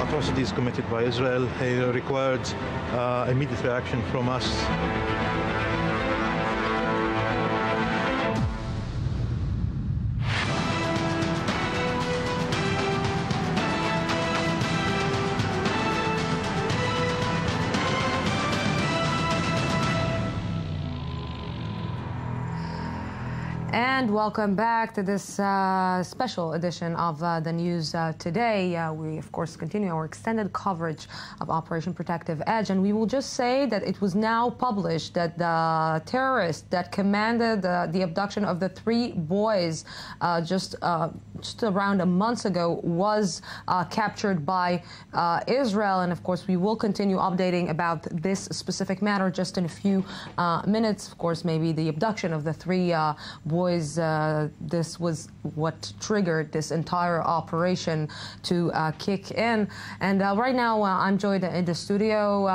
Atrocities committed by Israel required immediate reaction from us. And welcome back to this special edition of the news today. We, of course, continue our extended coverage of Operation Protective Edge. And we will just say that it was now published that the terrorist that commanded the abduction of the 3 boys just around a month ago was captured by Israel. And, of course, we will continue updating about this specific matter just in a few minutes. Of course, maybe the abduction of the 3 boys, this was what triggered this entire operation to kick in. And right now I'm joined in the studio.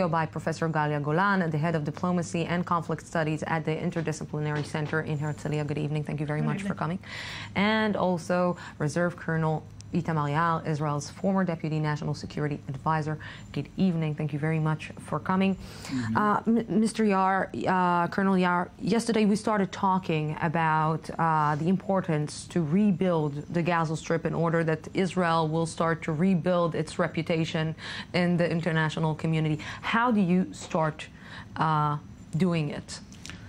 By Professor Galia Golan, the head of diplomacy and conflict studies at the Interdisciplinary Center in Herzliya. Good evening. Thank you very much for coming. And also Reserve Colonel Itamar Yair, Israel's former Deputy National Security Advisor. Good evening. Thank you very much for coming. Mr. Yair, Colonel Yair, yesterday we started talking about the importance to rebuild the Gaza Strip in order that Israel will start to rebuild its reputation in the international community. How do you start doing it?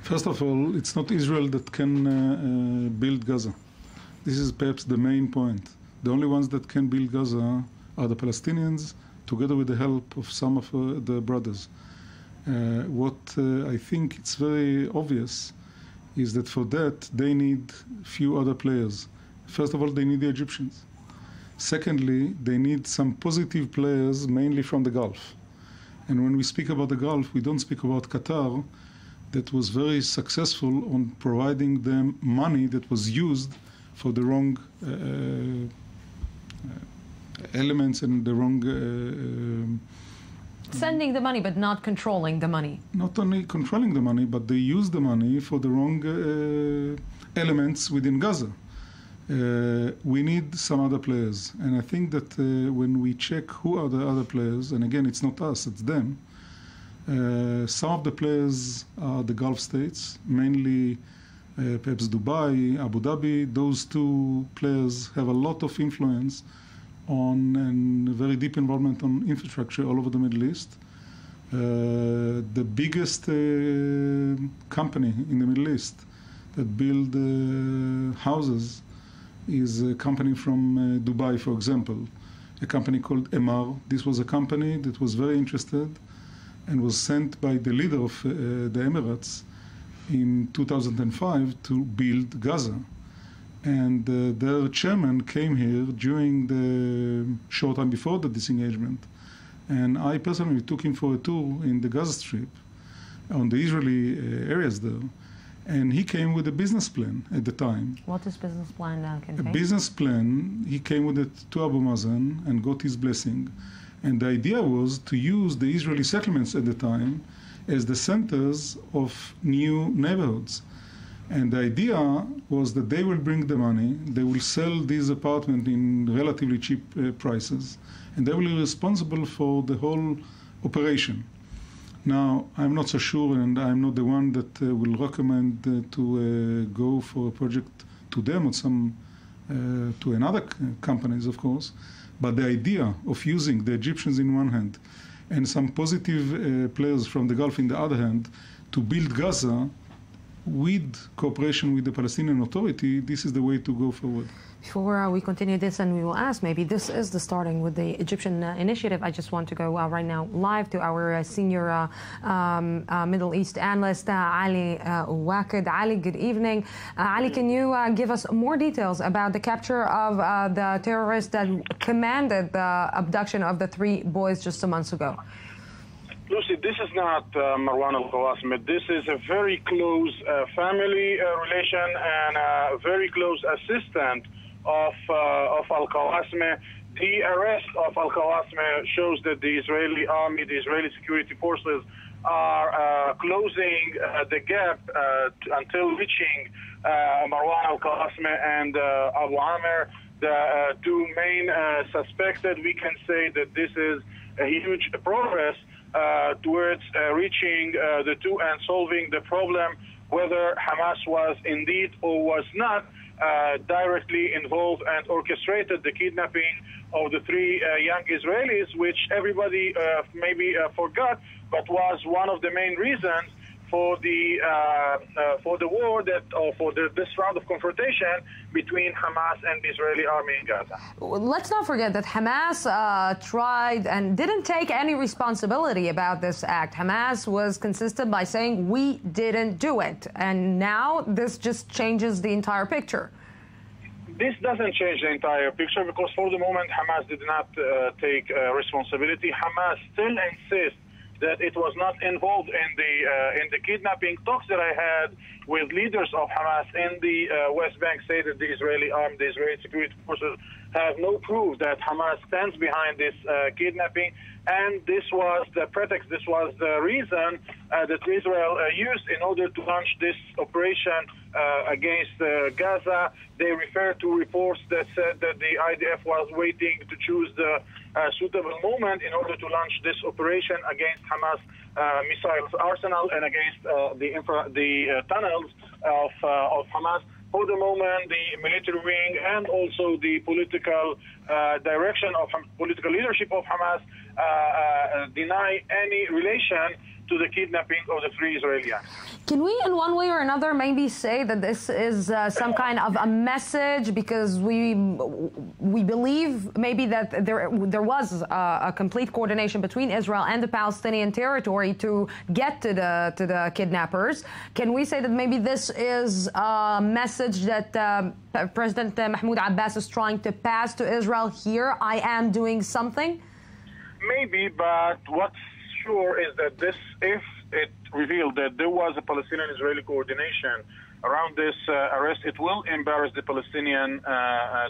First of all, it's not Israel that can build Gaza. This is perhaps the main point. The only ones that can build Gaza are the Palestinians, together with the help of some of the brothers. What I think it's very obvious is that for that they need few other players. First of all, they need the Egyptians. Secondly, they need some positive players, mainly from the Gulf. And when we speak about the Gulf, we don't speak about Qatar, that was very successful on providing them money that was used for the wrong elements and the wrong... Sending the money, but not controlling the money. Not only controlling the money, but they use the money for the wrong elements within Gaza. We need some other players. And I think that when we check who are the other players, and again, it's not us, it's them, some of the players are the Gulf states, mainly perhaps Dubai, Abu Dhabi. Those 2 players have a lot of influence on and very deep involvement on infrastructure all over the Middle East. The biggest company in the Middle East that build houses is a company from Dubai, for example, a company called Emar. This was a company that was very interested and was sent by the leader of the Emirates in 2005 to build Gaza. And their chairman came here during the short time before the disengagement. And I personally took him for a tour in the Gaza Strip, on the Israeli areas there. And he came with a business plan at the time. What is business plan contain? A business plan, he came with it to Abu Mazen and got his blessing. And the idea was to use the Israeli settlements at the time as the centers of new neighborhoods. And the idea was that they will bring the money, they will sell these apartments in relatively cheap prices, and they will be responsible for the whole operation. Now, I'm not so sure, and I'm not the one that will recommend to go for a project to them or to another companies, of course. But the idea of using the Egyptians in one hand and some positive players from the Gulf in the other hand to build Gaza with cooperation with the Palestinian Authority, this is the way to go forward. Before we continue this, and we will ask, maybe this is the starting with the Egyptian initiative, I just want to go right now live to our senior Middle East analyst, Ali Waked. Ali, good evening. Ali, can you give us more details about the capture of the terrorist that commanded the abduction of the 3 boys just a month ago? Lucy, this is not Marwan al-Qawasmi. This is a very close family relation and a very close assistant of al-Qawasmi. The arrest of al-Qawasmi shows that the Israeli army, the Israeli security forces are closing the gap until reaching Marwan al-Qawasmi and Abu Amr, the 2 main suspected. We can say that this is a huge progress towards reaching the 2 and solving the problem, whether Hamas was indeed or was not directly involved and orchestrated the kidnapping of the 3 young Israelis, which everybody maybe forgot, but was one of the main reasons for the war or for this round of confrontation between Hamas and the Israeli army in Gaza. Let's not forget that Hamas tried and didn't take any responsibility about this act. Hamas was consistent by saying we didn't do it, and now this just changes the entire picture. This doesn't change the entire picture because for the moment Hamas did not take responsibility. Hamas still insists that it was not involved in the kidnapping. Talks that I had with leaders of Hamas in the West Bank say that the Israeli army, the Israeli security forces, have no proof that Hamas stands behind this kidnapping. And this was the pretext, this was the reason that Israel used in order to launch this operation against Gaza. They refer to reports that said that the IDF was waiting to choose the suitable moment in order to launch this operation against Hamas missiles arsenal and against the tunnels of Hamas. For the moment, the military wing and also the political direction of political leadership of Hamas deny any relation to the kidnapping of the 3 Israelis. Can we, in one way or another, maybe say that this is some kind of a message, because we believe maybe that there was a complete coordination between Israel and the Palestinian territory to get to the kidnappers? Can we say that maybe this is a message that President Mahmoud Abbas is trying to pass to Israel here? I am doing something? Maybe, but what's sure is that this, if it revealed that there was a Palestinian-Israeli coordination around this arrest, it will embarrass the Palestinian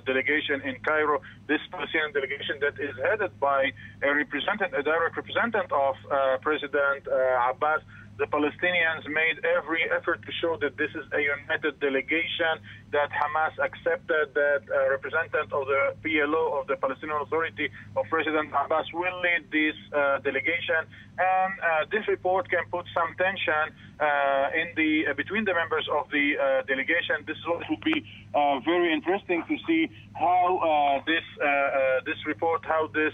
delegation in Cairo. This Palestinian delegation that is headed by a direct representative of President Abbas. The Palestinians made every effort to show that this is a united delegation, that Hamas accepted that representative of the PLO, of the Palestinian Authority, of President Abbas will lead this delegation. And this report can put some tension between the members of the delegation. This is what will be very interesting to see how this report, how this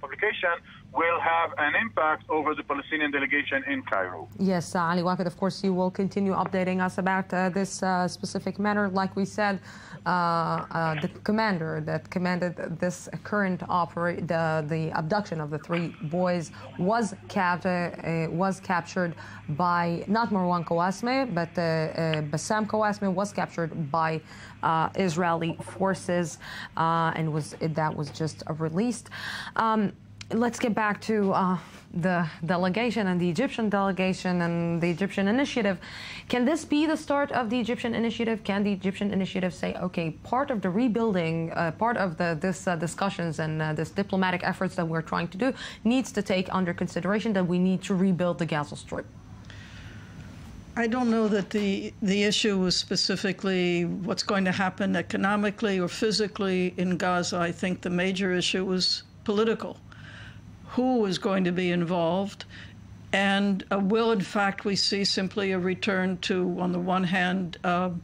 publication will have an impact over the Palestinian delegation in Cairo. Yes, Ali Waqid, of course, you will continue updating us about this specific matter. Like we said, the commander that commanded this current the abduction of the 3 boys was captured by not Marwan Kawasme, but Bassam Kawasme was captured by Israeli forces, and that was just released. Let's get back to the delegation and the Egyptian delegation and the Egyptian initiative. Can this be the start of the Egyptian initiative? Can the Egyptian initiative say, okay, part of the rebuilding, part of this discussions and this diplomatic efforts that we're trying to do needs to take under consideration that we need to rebuild the Gaza Strip? I don't know that the issue was specifically what's going to happen economically or physically in Gaza. I think the major issue was political. Who is going to be involved, and will, in fact, we see simply a return to, on the one hand, the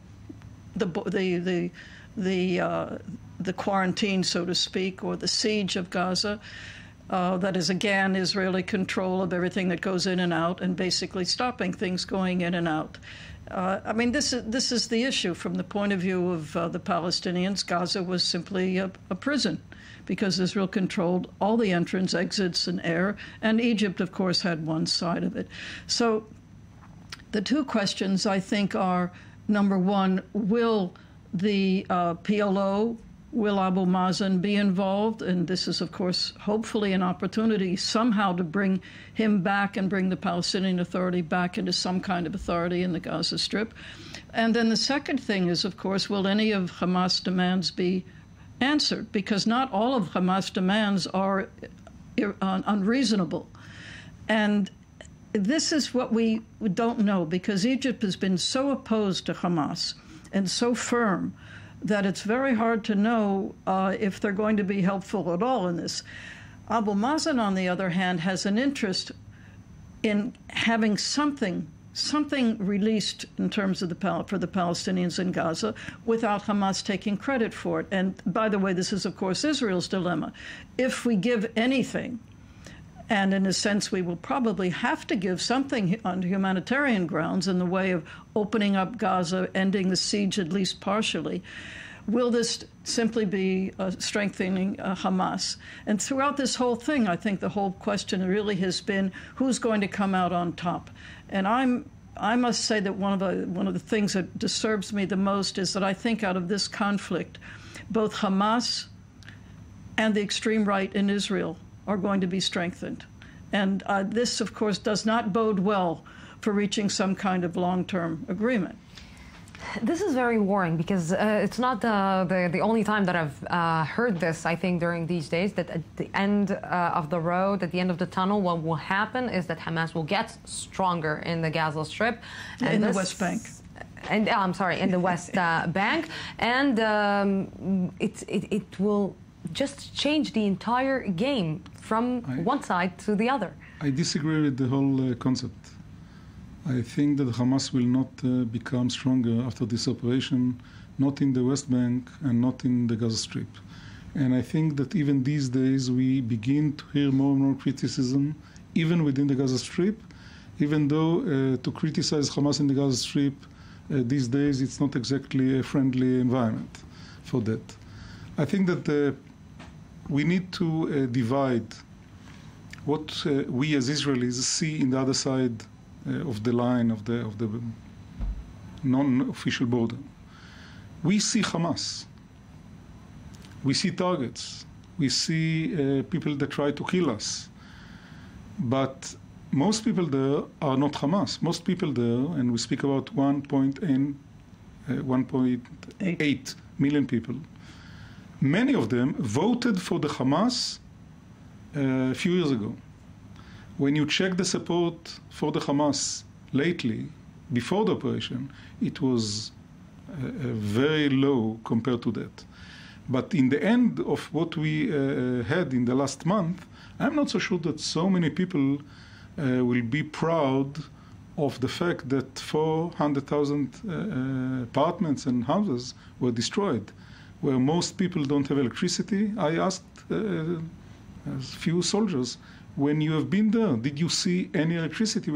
quarantine, so to speak, or the siege of Gaza, that is again Israeli control of everything that goes in and out, and basically stopping things going in and out. I mean, this is the issue from the point of view of the Palestinians. Gaza was simply a prison, because Israel controlled all the entrance, exits, and air, and Egypt, of course, had one side of it. So the 2 questions, I think, are, number one, will the PLO, will Abu Mazen be involved? And this is, of course, hopefully an opportunity somehow to bring him back and bring the Palestinian Authority back into some kind of authority in the Gaza Strip. And then the second thing is, of course, will any of Hamas' demands be answered? Because not all of Hamas' demands are unreasonable. And this is what we don't know, because Egypt has been so opposed to Hamas and so firm that it's very hard to know if they're going to be helpful at all in this. Abu Mazen, on the other hand, has an interest in having something released in terms of for the Palestinians in Gaza without Hamas taking credit for it. And by the way, this is, of course, Israel's dilemma. If we give anything, And in a sense, we will probably have to give something on humanitarian grounds in the way of opening up Gaza, ending the siege at least partially. Will this simply be strengthening Hamas? And throughout this whole thing, I think the whole question really has been who's going to come out on top. And I must say that one of the things that disturbs me the most is that I think out of this conflict, both Hamas and the extreme right in Israel are going to be strengthened. And this, of course, does not bode well for reaching some kind of long-term agreement. This is very worrying because it's not the only time that I've heard this, I think, during these days, that at the end of the road, at the end of the tunnel, what will happen is that Hamas will get stronger in the Gaza Strip. And the West Bank. And I'm sorry, in the West Bank. And it will just change the entire game from one side to the other. I disagree with the whole concept. I think that Hamas will not become stronger after this operation, not in the West Bank and not in the Gaza Strip. And I think that even these days we begin to hear more and more criticism, even within the Gaza Strip, even though to criticize Hamas in the Gaza Strip these days it's not exactly a friendly environment for that. I think that we need to divide what we as Israelis see in the other side of the line of the non-official border. We see Hamas. We see targets. We see people that try to kill us. But most people there are not Hamas. Most people there, and we speak about 1.8 million people, many of them voted for the Hamas a few years ago. When you check the support for the Hamas lately, before the operation, it was very low compared to that. But in the end of what we had in the last month, I'm not so sure that so many people will be proud of the fact that 400,000 apartments and houses were destroyed, where most people don't have electricity. I asked a few soldiers, when you have been there, did you see any electricity?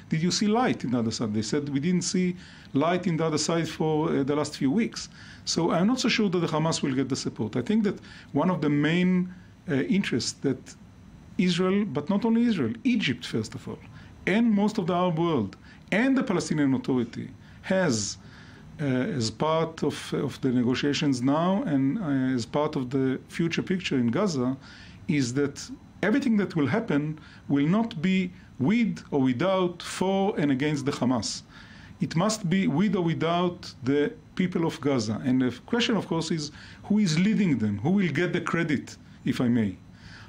Did you see light in the other side? They said, we didn't see light in the other side for the last few weeks. So I'm not so sure that the Hamas will get the support. I think that one of the main interests that Israel, but not only Israel, Egypt first of all, and most of the Arab world, and the Palestinian Authority has as part of the negotiations now and as part of the future picture in Gaza, is that everything that will happen will not be with or without, for and against the Hamas. It must be with or without the people of Gaza. And the question, of course, is who is leading them? Who will get the credit, if I may?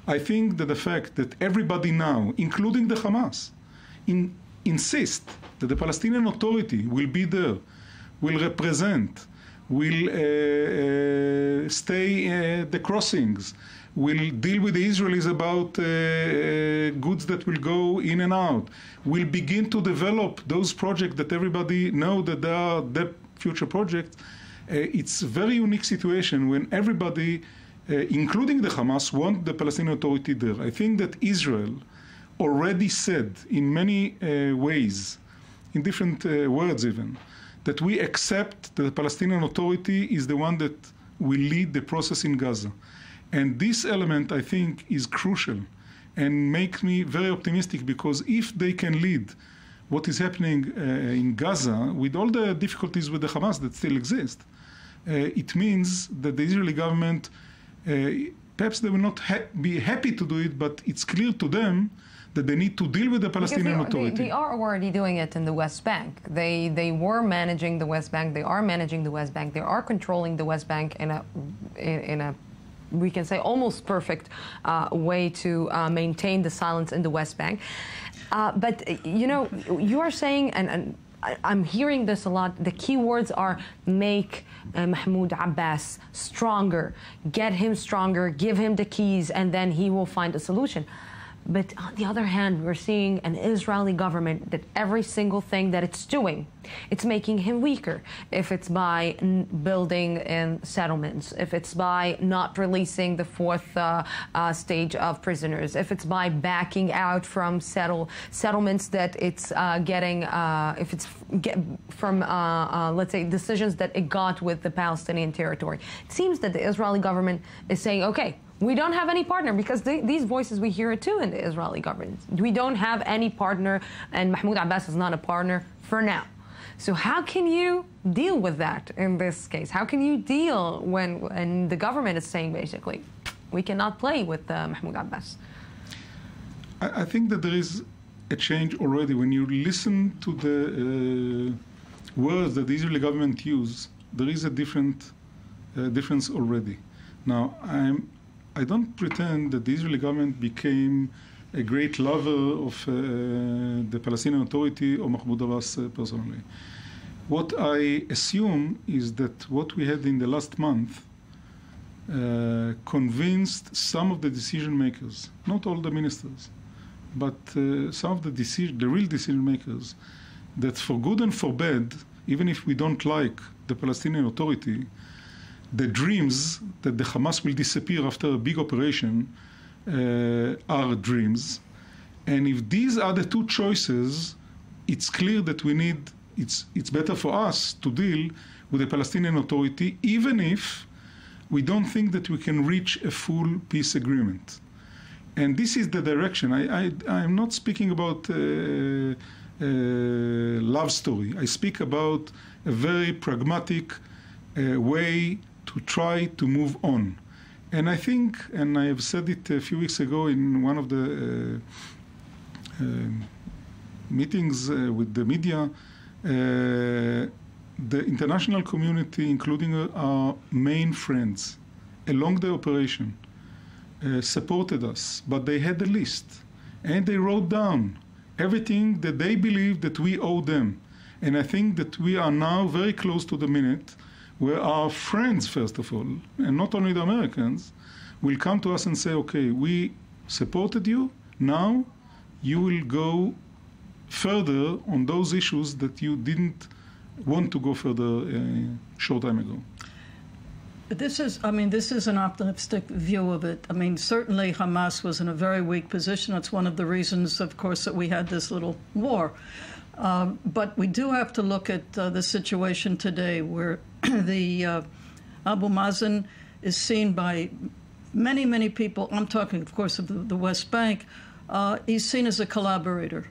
I think that the fact that everybody now, including the Hamas, insist that the Palestinian Authority will be there, will represent, will stay at the crossings, will deal with the Israelis about goods that will go in and out, will begin to develop those projects that everybody know that they are the future projects. It's a very unique situation when everybody, including the Hamas, want the Palestinian Authority there. I think that Israel already said in many ways, in different words even, that we accept that the Palestinian Authority is the one that will lead the process in Gaza. And this element, I think, is crucial and makes me very optimistic, because if they can lead what is happening in Gaza, with all the difficulties with the Hamas that still exist, it means that the Israeli government, perhaps they will not be happy to do it, but it's clear to them that they need to deal with the Palestinian Authority. They are already doing it in the West Bank. They were managing the West Bank. They are managing the West Bank. They are controlling the West Bank in a we can say almost perfect way to maintain the silence in the West Bank. But you know, you are saying, and I'm hearing this a lot, the key words are make Mahmoud Abbas stronger, get him stronger, give him the keys, and then he will find a solution. But on the other hand, we're seeing an Israeli government that every single thing that it's doing, it's making him weaker. If it's by building in settlements, if it's by not releasing the fourth stage of prisoners, if it's by backing out from settlements that it's getting, if it's from, let's say, decisions that it got with the Palestinian territory. It seems that the Israeli government is saying, okay, we don't have any partner, because these voices, we hear it too in the Israeli government. We don't have any partner, and Mahmoud Abbas is not a partner for now. So how can you deal with that in this case? How can you deal when the government is saying, basically, we cannot play with Mahmoud Abbas? I think that there is a change already. When you listen to the words that the Israeli government use, there is a difference already. Now, I don't pretend that the Israeli government became a great lover of the Palestinian Authority or Mahmoud Abbas personally. What I assume is that what we had in the last month convinced some of the decision makers, not all the ministers, but some of the real decision makers, that for good and for bad, even if we don't like the Palestinian Authority, the dreams that the Hamas will disappear after a big operation are dreams. And if these are the two choices, it's clear that it's better for us to deal with the Palestinian Authority, even if we don't think that we can reach a full peace agreement. And this is the direction. I'm not speaking about love story. I speak about a very pragmatic way to try to move on. And I think, and I have said it a few weeks ago in one of the meetings with the media, the international community, including our main friends, along the operation, supported us, but they had a list, and they wrote down everything that they believe that we owe them. And I think that we are now very close to the minute where our friends, first of all, and not only the Americans, will come to us and say, okay, we supported you, now you will go further on those issues that you didn't want to go further a short time ago. This is an optimistic view of it. I mean, certainly Hamas was in a very weak position. That's one of the reasons, of course, that we had this little war. But we do have to look at the situation today where the Abu Mazen is seen by many, many people. I'm talking, of course, of the West Bank. He's seen as a collaborator.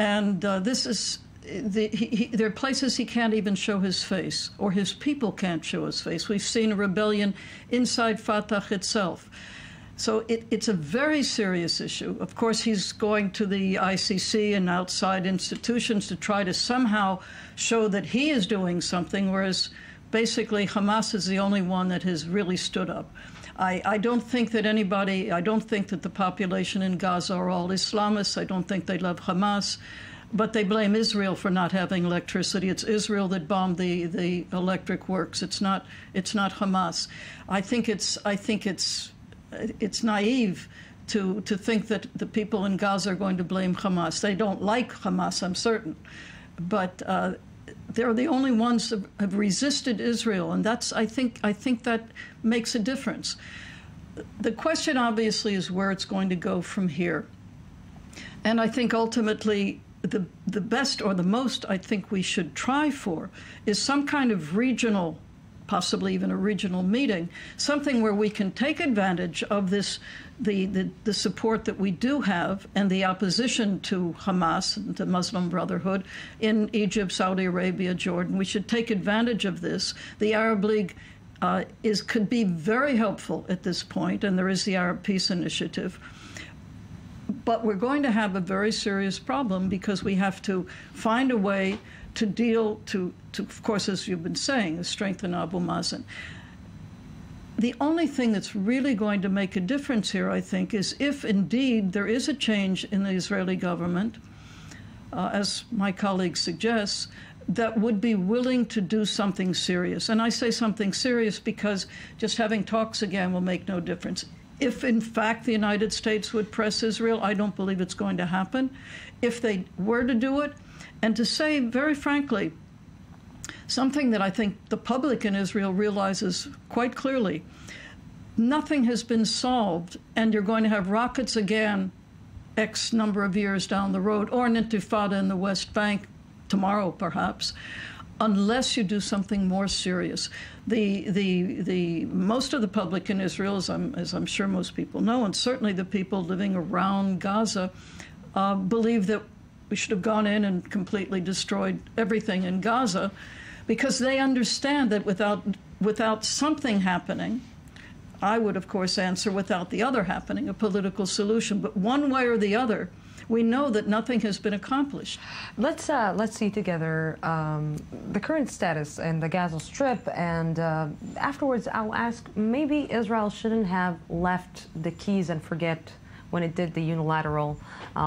And this is... there are places he can't even show his face, or his people can't show his face. We've seen a rebellion inside Fatah itself. So it's a very serious issue. Of course, he's going to the ICC and outside institutions to try to somehow show that he is doing something, whereas basically Hamas is the only one that has really stood up. I don't think that I don't think that the population in Gaza are all Islamists. I don't think they love Hamas. But they blame Israel for not having electricity. It's Israel that bombed the electric works. It's not Hamas. I think it's naive to think that the people in Gaza are going to blame Hamas. They don't like Hamas, I'm certain, but they're the only ones that have resisted Israel, and I think that makes a difference. The question, obviously, is where it's going to go from here, and I think ultimately, the best or the most I think we should try for is some kind of regional, possibly even a regional meeting, something where we can take advantage of this, the support that we do have and the opposition to Hamas and the Muslim Brotherhood in Egypt, Saudi Arabia, Jordan. We should take advantage of this. The Arab League could be very helpful at this point, and there is the Arab Peace Initiative. But we're going to have a very serious problem because we have to find a way to deal to of course, as you've been saying, strengthen Abu Mazen. The only thing that's really going to make a difference here, I think, is if indeed there is a change in the Israeli government, as my colleague suggests, that would be willing to do something serious. And I say something serious because just having talks again will make no difference. If, in fact, the United States would press Israel, I don't believe it's going to happen. If they were to do it, and to say very frankly, something that I think the public in Israel realizes quite clearly, nothing has been solved, and you're going to have rockets again X number of years down the road, or an intifada in the West Bank tomorrow, perhaps, unless you do something more serious. Most of the public in Israel, as I'm sure most people know, and certainly the people living around Gaza, believe that we should have gone in and completely destroyed everything in Gaza, because they understand that without something happening, I would, of course, answer without the other happening, a political solution. But one way or the other, we know that nothing has been accomplished. Let's see together the current status in the Gaza Strip, and afterwards I'll ask, maybe Israel shouldn't have left the keys and forget when it did the unilateral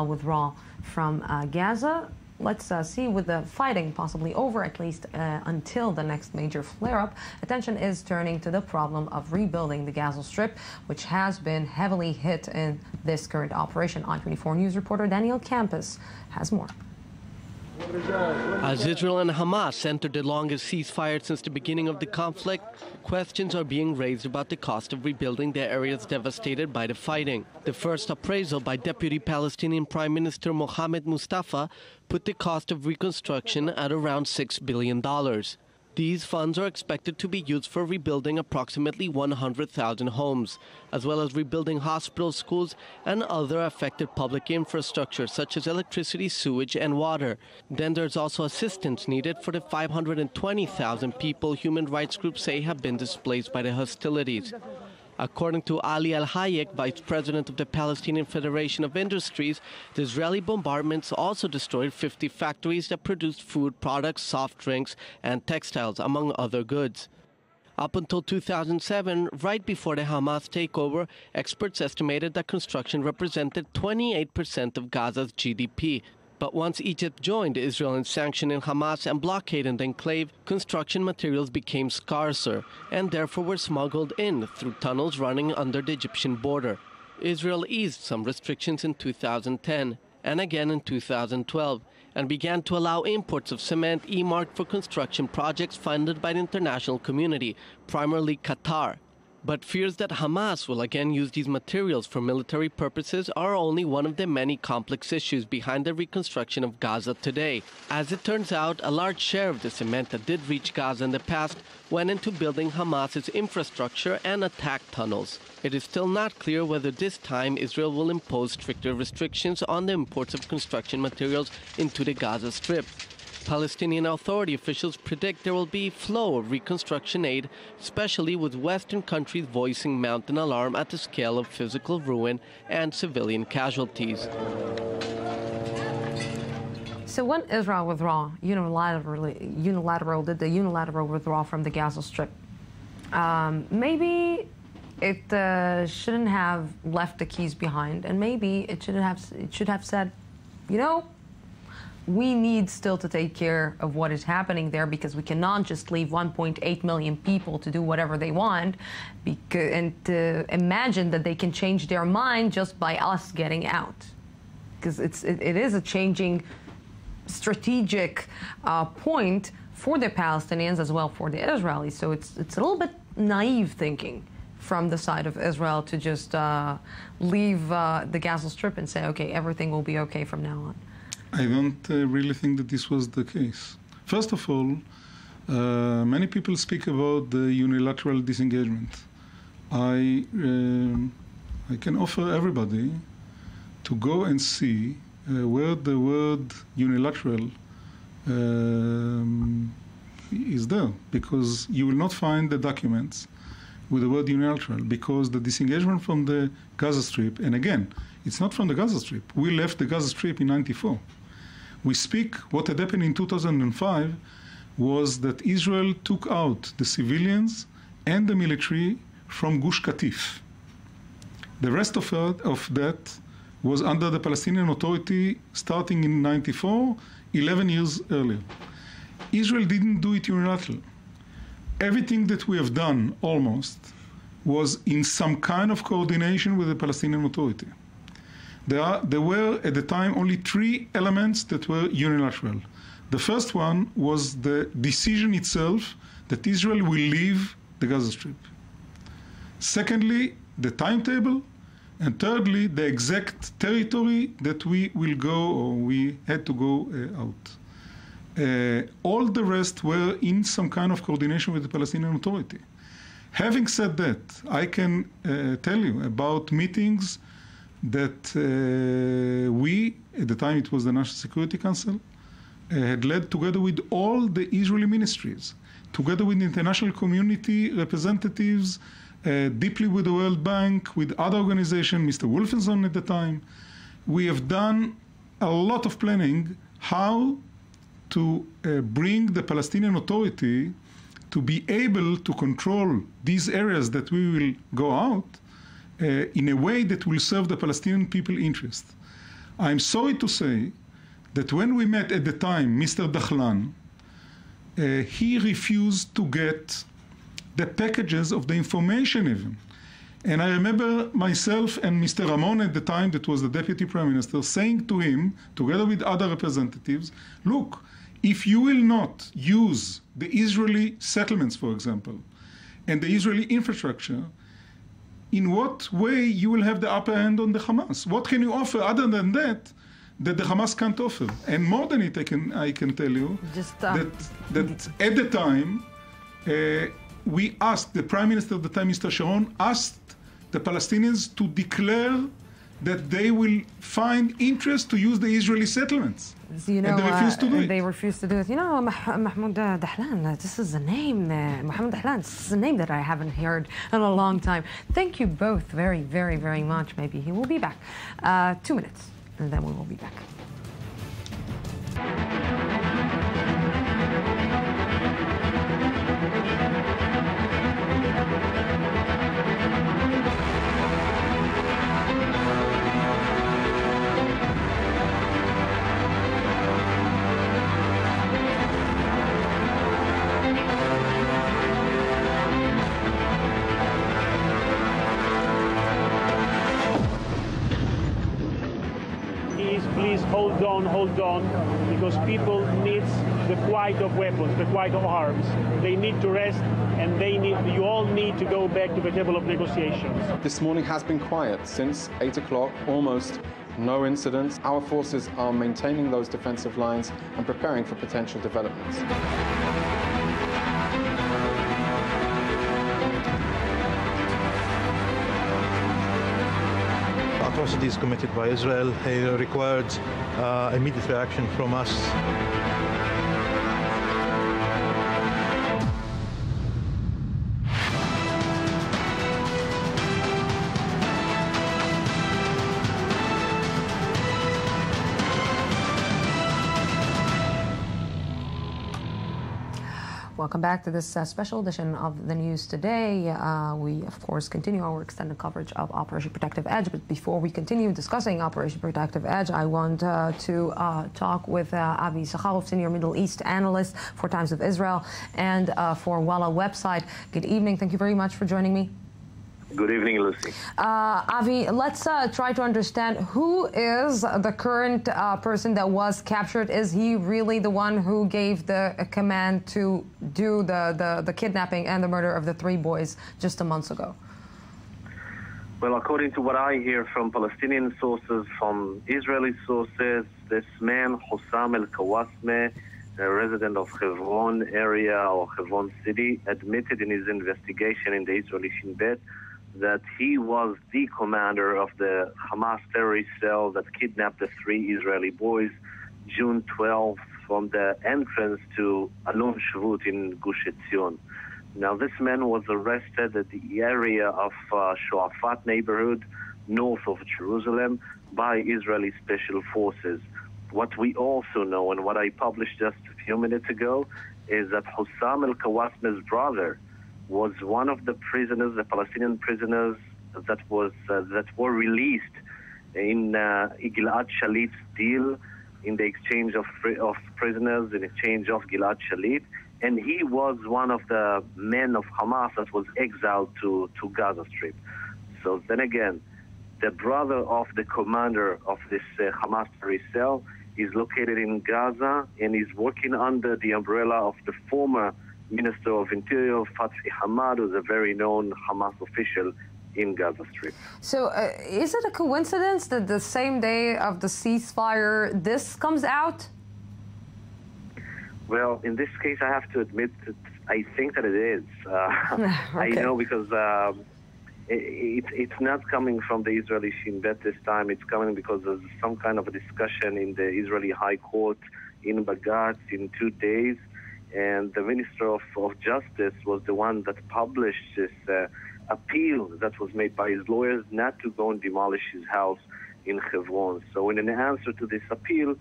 withdrawal from Gaza. Let's see, with the fighting possibly over, at least until the next major flare-up, attention is turning to the problem of rebuilding the Gaza Strip, which has been heavily hit in this current operation. I-24 News reporter Daniel Campus has more. As Israel and Hamas entered the longest ceasefire since the beginning of the conflict, questions are being raised about the cost of rebuilding the areas devastated by the fighting. The first appraisal by Deputy Palestinian Prime Minister Mohammed Mustafa put the cost of reconstruction at around $6 billion. These funds are expected to be used for rebuilding approximately 100,000 homes, as well as rebuilding hospitals, schools, and other affected public infrastructure, such as electricity, sewage, and water. Then there's also assistance needed for the 520,000 people human rights groups say have been displaced by the hostilities. According to Ali Al-Hayek, vice president of the Palestinian Federation of Industries, the Israeli bombardments also destroyed 50 factories that produced food products, soft drinks, and textiles, among other goods. Up until 2007, right before the Hamas takeover, experts estimated that construction represented 28% of Gaza's GDP. But once Egypt joined Israel in sanctioning Hamas and blockading the enclave, construction materials became scarcer and therefore were smuggled in through tunnels running under the Egyptian border. Israel eased some restrictions in 2010 and again in 2012 and began to allow imports of cement earmarked for construction projects funded by the international community, primarily Qatar. But fears that Hamas will again use these materials for military purposes are only one of the many complex issues behind the reconstruction of Gaza today. As it turns out, a large share of the cement that did reach Gaza in the past went into building Hamas's infrastructure and attack tunnels. It is still not clear whether this time Israel will impose stricter restrictions on the imports of construction materials into the Gaza Strip. Palestinian Authority officials predict there will be a flow of reconstruction aid, especially with Western countries voicing mounting alarm at the scale of physical ruin and civilian casualties. So when Israel withdrew unilateral did the unilateral withdrawal from the Gaza Strip, maybe it shouldn't have left the keys behind, and maybe it should have said, you know, we need still to take care of what is happening there, because we cannot just leave 1.8 million people to do whatever they want and to imagine that they can change their mind just by us getting out. Because it is a changing strategic point for the Palestinians as well for the Israelis. So it's a little bit naive thinking from the side of Israel to just leave the Gaza Strip and say, okay, everything will be okay from now on. I don't really think that this was the case. First of all, many people speak about the unilateral disengagement. I can offer everybody to go and see where the word unilateral is there, because you will not find the documents with the word unilateral, because the disengagement from the Gaza Strip, and again, it's not from the Gaza Strip. We left the Gaza Strip in '94. We speak, what had happened in 2005 was that Israel took out the civilians and the military from Gush Katif. The rest of that was under the Palestinian Authority starting in '94, 11 years earlier. Israel didn't do it unilaterally. Everything that we have done, almost, was in some kind of coordination with the Palestinian Authority. There were, at the time, only 3 elements that were unilateral. The first one was the decision itself that Israel will leave the Gaza Strip. Secondly, the timetable. And thirdly, the exact territory that we will go or we had to go out. All the rest were in some kind of coordination with the Palestinian Authority. Having said that, I can tell you about meetings that we, at the time it was the National Security Council, had led together with all the Israeli ministries, together with the international community representatives, deeply with the World Bank, with other organizations, Mr. Wolfenson at the time. We have done a lot of planning how to bring the Palestinian Authority to be able to control these areas that we will go out in a way that will serve the Palestinian people interest. I'm sorry to say that when we met at the time, Mr. Dahlan, he refused to get the packages of the information even. And I remember myself and Mr. Ramon at the time, that was the Deputy Prime Minister, saying to him, together with other representatives, look, if you will not use the Israeli settlements, for example, and the Israeli infrastructure, in what way you will have the upper hand on the Hamas? What can you offer other than that the Hamas can't offer? And more than it, I can tell you that at the time, we asked, the Prime Minister at the time, Mr. Sharon, asked the Palestinians to declare that they will find interest to use the Israeli settlements. You know, and they refused to do it. They refused to do it. You know, Mahmoud Dahlan, this is a name, Mohammed Dahlan, this is a name that I haven't heard in a long time. Thank you both very, very, very much. Maybe he will be back. 2 minutes, and then we will be back. Please hold on, because people need the quiet of weapons, the quiet of arms. They need to rest, and you all need to go back to the table of negotiations. This morning has been quiet since 8 o'clock, almost no incidents. Our forces are maintaining those defensive lines and preparing for potential developments. Atrocities committed by Israel required immediate reaction from us. Welcome back to this special edition of the news today. We, of course, continue our extended coverage of Operation Protective Edge. But before we continue discussing Operation Protective Edge, I want to talk with Avi Sakharov, Senior Middle East Analyst for Times of Israel and for Walla website. Good evening. Thank you very much for joining me. Good evening, Lucy. Avi, let's try to understand who is the current person that was captured. Is he really the one who gave the command to do the kidnapping and the murder of the 3 boys just a month ago? Well, according to what I hear from Palestinian sources, from Israeli sources, this man, Hussam al-Kawasme, a resident of Hebron area or Hebron city, admitted in his investigation in the Israeli Shin Bet that he was the commander of the Hamas terrorist cell that kidnapped the 3 Israeli boys June 12th from the entrance to Alon Shvut in Gush Etzion. Now, this man was arrested at the area of Shoafat neighborhood, north of Jerusalem, by Israeli special forces. What we also know, and what I published just a few minutes ago, is that Hussam al-Kawasme's brother was one of the prisoners, the Palestinian prisoners that were released in Gilad Shalit's deal, in the exchange of prisoners, in exchange of Gilad Shalit. and he was one of the men of Hamas that was exiled to Gaza Strip. So then again, the brother of the commander of this Hamas terrorist cell is located in Gaza and is working under the umbrella of the former Minister of Interior, Fathi Hamad, who's a very known Hamas official in Gaza Strip. So is it a coincidence that the same day of the ceasefire this comes out? Well, in this case, I have to admit that I think that it is. Okay. I know because it's not coming from the Israeli Shin Bet this time. It's coming because there's some kind of a discussion in the Israeli High Court in Bagat in 2 days. And the Minister of Justice was the one that published this appeal that was made by his lawyers not to go and demolish his house in Hebron. So in an answer to this appeal,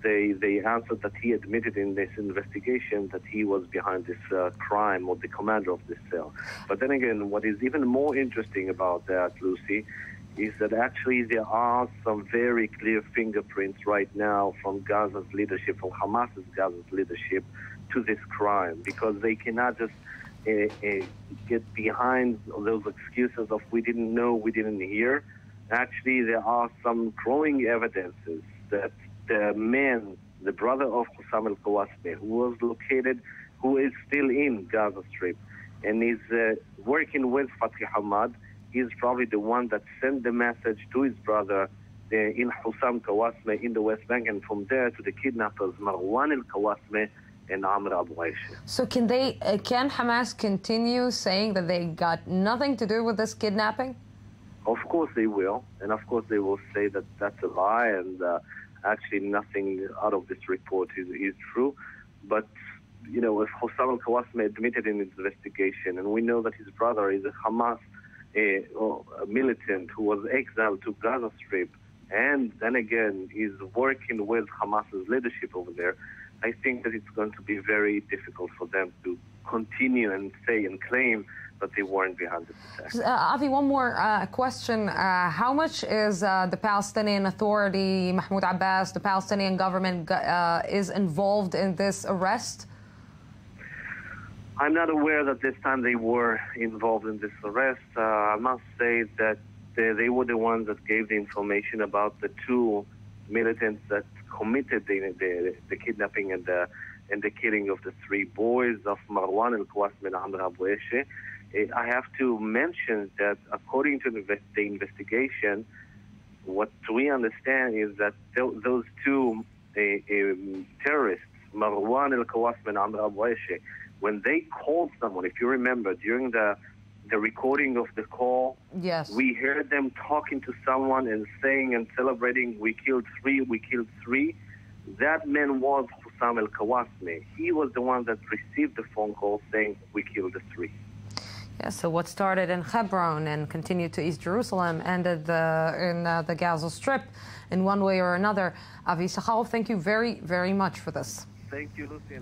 they answered that he admitted in this investigation that he was behind this crime, or the commander of this cell. But then again, what is even more interesting about that, Lucy, is that actually there are some very clear fingerprints right now from Gaza's leadership, from Hamas's Gaza's leadership, to this crime, because they cannot just get behind those excuses of we didn't know, we didn't hear. Actually, there are some growing evidences that the man, the brother of Hussam al-Kawasmi, who is still in Gaza Strip and is working with Fathi Hamad, is probably the one that sent the message to his brother in Hussam Kawasmi in the West Bank, and from there to the kidnappers Marwan al-Kawasmi and Amr Abu Aisha. So can Hamas continue saying that they got nothing to do with this kidnapping? Of course they will, and of course they will say that that's a lie, and actually nothing out of this report is true. But, you know, if Hussam al-Kawasmi admitted in his investigation, and we know that his brother is a Hamas a militant who was exiled to Gaza Strip, and then again is working with Hamas's leadership over there, I think that it's going to be very difficult for them to continue and say and claim that they weren't behind this attack. Avi, one more question. How much is the Palestinian Authority, Mahmoud Abbas, the Palestinian government is involved in this arrest? I'm not aware that this time they were involved in this arrest. I must say that they were the ones that gave the information about the two militants that committed the kidnapping and the killing of the three boys of Marwan al-Kawasmi and Amr Abu Aisha. I have to mention that according to the investigation, what we understand is that those two terrorists, Marwan al-Kawasmi and Amr Abu Aisha, when they called someone, if you remember, during the recording of the call, yes, we heard them talking to someone and saying and celebrating, we killed three. That man was Hussam al-Kawasmi. He was the one that received the phone call saying, we killed the three. Yeah, so what started in Hebron and continued to East Jerusalem ended in the Gaza Strip in one way or another. Avi Sachal, thank you very, very much for this. Thank you, Lucy.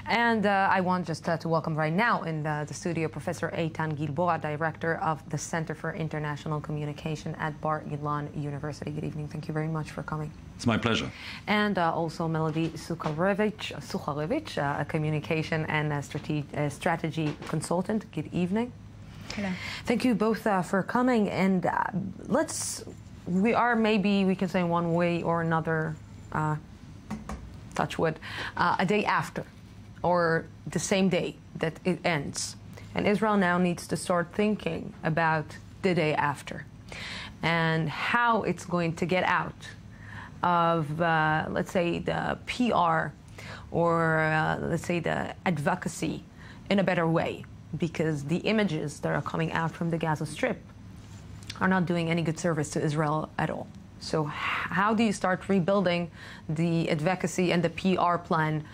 And I want just to welcome right now in the studio Professor Eitan Gilboa, Director of the Center for International Communication at Bar Ilan University. Good evening. Thank you very much for coming. It's my pleasure. And also Melody Sukharevich, a communication and strategy consultant. Good evening. Hello. Thank you both for coming. And we are maybe, we can say one way or another, touch wood, a day after, or the same day that it ends. And Israel now needs to start thinking about the day after and how it's going to get out of, let's say, the PR or, let's say, the advocacy in a better way, because the images that are coming out from the Gaza Strip are not doing any good service to Israel at all. So how do you start rebuilding the advocacy and the PR plan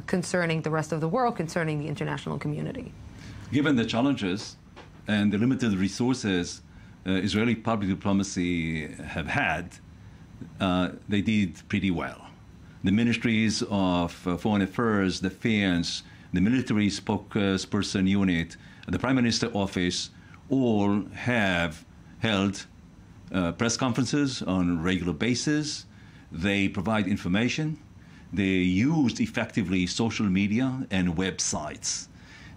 concerning the rest of the world, concerning the international community? Given the challenges and the limited resources Israeli public diplomacy have had, they did pretty well. The ministries of foreign affairs, defense, the military spokesperson unit, the Prime Minister office, all have held press conferences on a regular basis. They provide information. They used effectively social media and websites.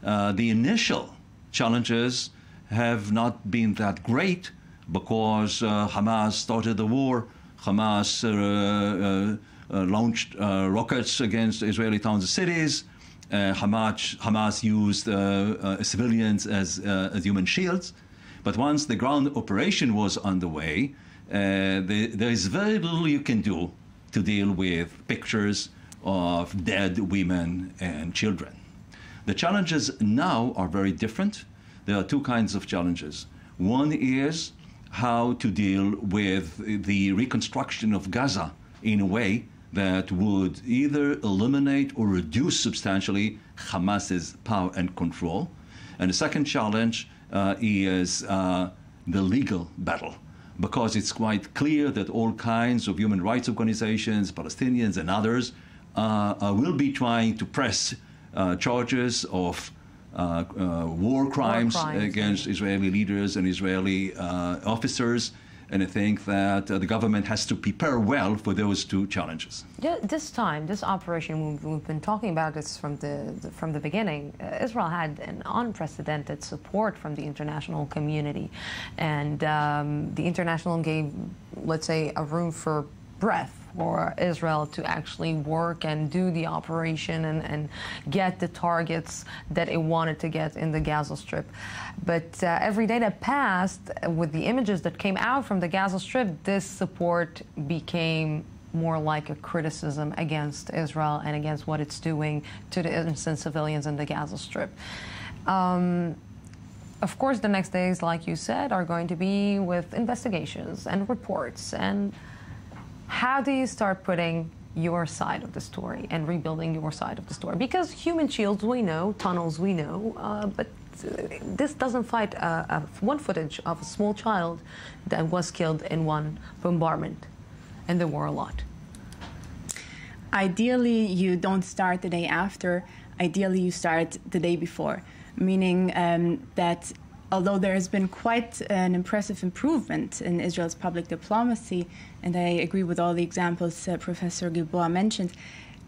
The initial challenges have not been that great because Hamas started the war. Hamas launched rockets against Israeli towns and cities. Hamas used civilians as human shields. But once the ground operation was underway, there is very little you can do to deal with pictures of dead women and children. The challenges now are very different. There are two kinds of challenges. One is how to deal with the reconstruction of Gaza in a way that would either eliminate or reduce substantially Hamas's power and control. And the second challenge is the legal battle, because it's quite clear that all kinds of human rights organizations, Palestinians and others, will be trying to press charges of war crimes against Israeli leaders and Israeli officers. And I think that the government has to prepare well for those two challenges. This time, this operation, we've been talking about this from the beginning. Israel had an unprecedented support from the international community, and the international gave, let's say, a room for breath for Israel to actually work and do the operation and get the targets that it wanted to get in the Gaza Strip. But every day that passed, with the images that came out from the Gaza Strip, this support became more like a criticism against Israel and against what it's doing to the innocent civilians in the Gaza Strip. Of course, the next days, like you said, are going to be with investigations and reports. And how do you start putting your side of the story and rebuilding your side of the story? Because human shields, we know, tunnels, we know, but this doesn't fight one footage of a small child that was killed in one bombardment, and there were a lot. Ideally, you don't start the day after. Ideally, you start the day before, meaning that although there has been quite an impressive improvement in Israel's public diplomacy, and I agree with all the examples Professor Gilboa mentioned,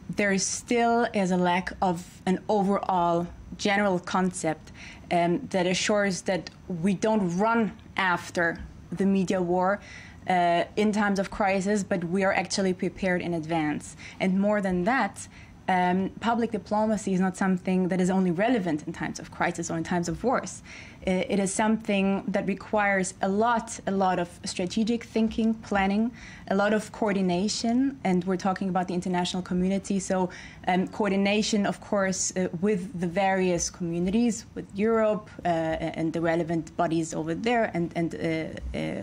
there still is a lack of an overall general concept that assures that we don't run after the media war in times of crisis, but we are actually prepared in advance. And more than that, public diplomacy is not something that is only relevant in times of crisis or in times of wars. It is something that requires a lot of strategic thinking, planning, a lot of coordination, and we're talking about the international community, so coordination, of course, with the various communities, with Europe and the relevant bodies over there, and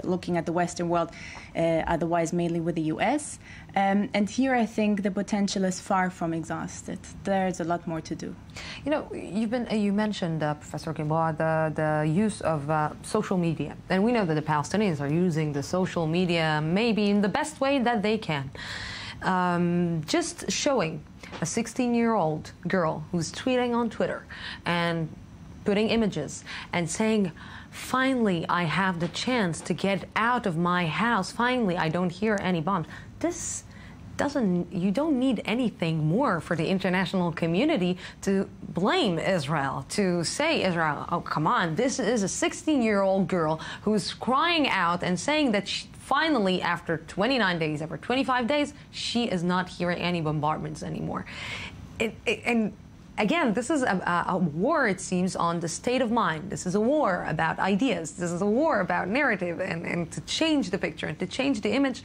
looking at the Western world, otherwise mainly with the US. And here I think the potential is far from exhausted. There's a lot more to do. You know, you mentioned, Professor Gilboa, the use of social media. And we know that the Palestinians are using the social media maybe in the best way that they can. Just showing a 16-year-old girl who's tweeting on Twitter and putting images and saying, finally, I have the chance to get out of my house. Finally, I don't hear any bombs. This you don't need anything more for the international community to blame Israel, to say, Israel, oh, come on, this is a 16-year-old girl who's crying out and saying that finally, after 29 days, after 25 days, she is not hearing any bombardments anymore. And again, this is a war, it seems, on the state of mind. This is a war about ideas. This is a war about narrative and to change the picture and to change the image.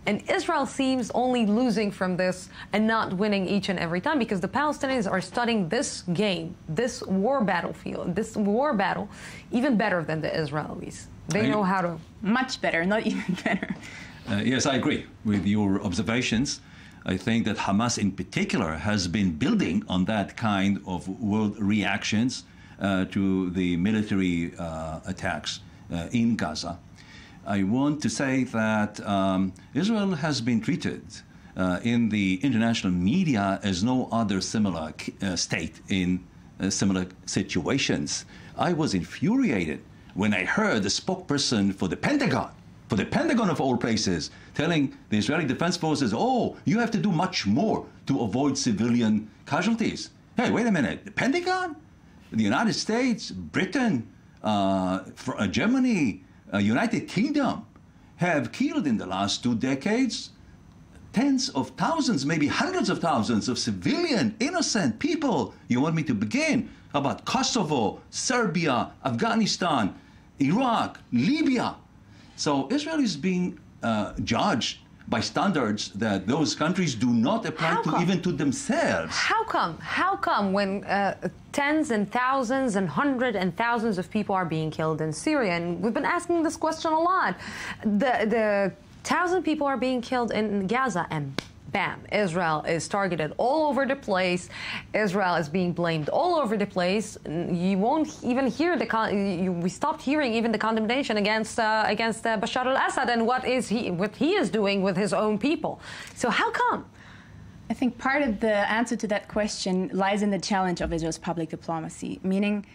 And Israel seems only losing from this and not winning each and every time, because the Palestinians are studying this game, this war battlefield, this war battle, even better than the Israelis. They know how to... Much better, not even better. Yes, I agree with your observations. I think that Hamas in particular has been building on that kind of world reactions to the military attacks in Gaza. I want to say that Israel has been treated in the international media as no other similar state in similar situations. I was infuriated when I heard the spokesperson for the Pentagon for the Pentagon of all places, telling the Israeli Defense Forces, oh, you have to do much more to avoid civilian casualties. Hey, wait a minute, the Pentagon? The United States, Britain, Germany, United Kingdom have killed in the last 2 decades tens of thousands, maybe hundreds of thousands of civilian, innocent people. You want me to begin? How about Kosovo, Serbia, Afghanistan, Iraq, Libya? So Israel is being judged by standards that those countries do not apply to even to themselves. How come? How come when tens and thousands and hundreds and thousands of people are being killed in Syria? And we've been asking this question a lot. The 1,000 people are being killed in Gaza, and bam, Israel is targeted all over the place. Israel is being blamed all over the place. You won't even hear we stopped hearing even the condemnation against Bashar al-Assad and what he is doing with his own people. So how come? I think part of the answer to that question lies in the challenge of Israel's public diplomacy, meaning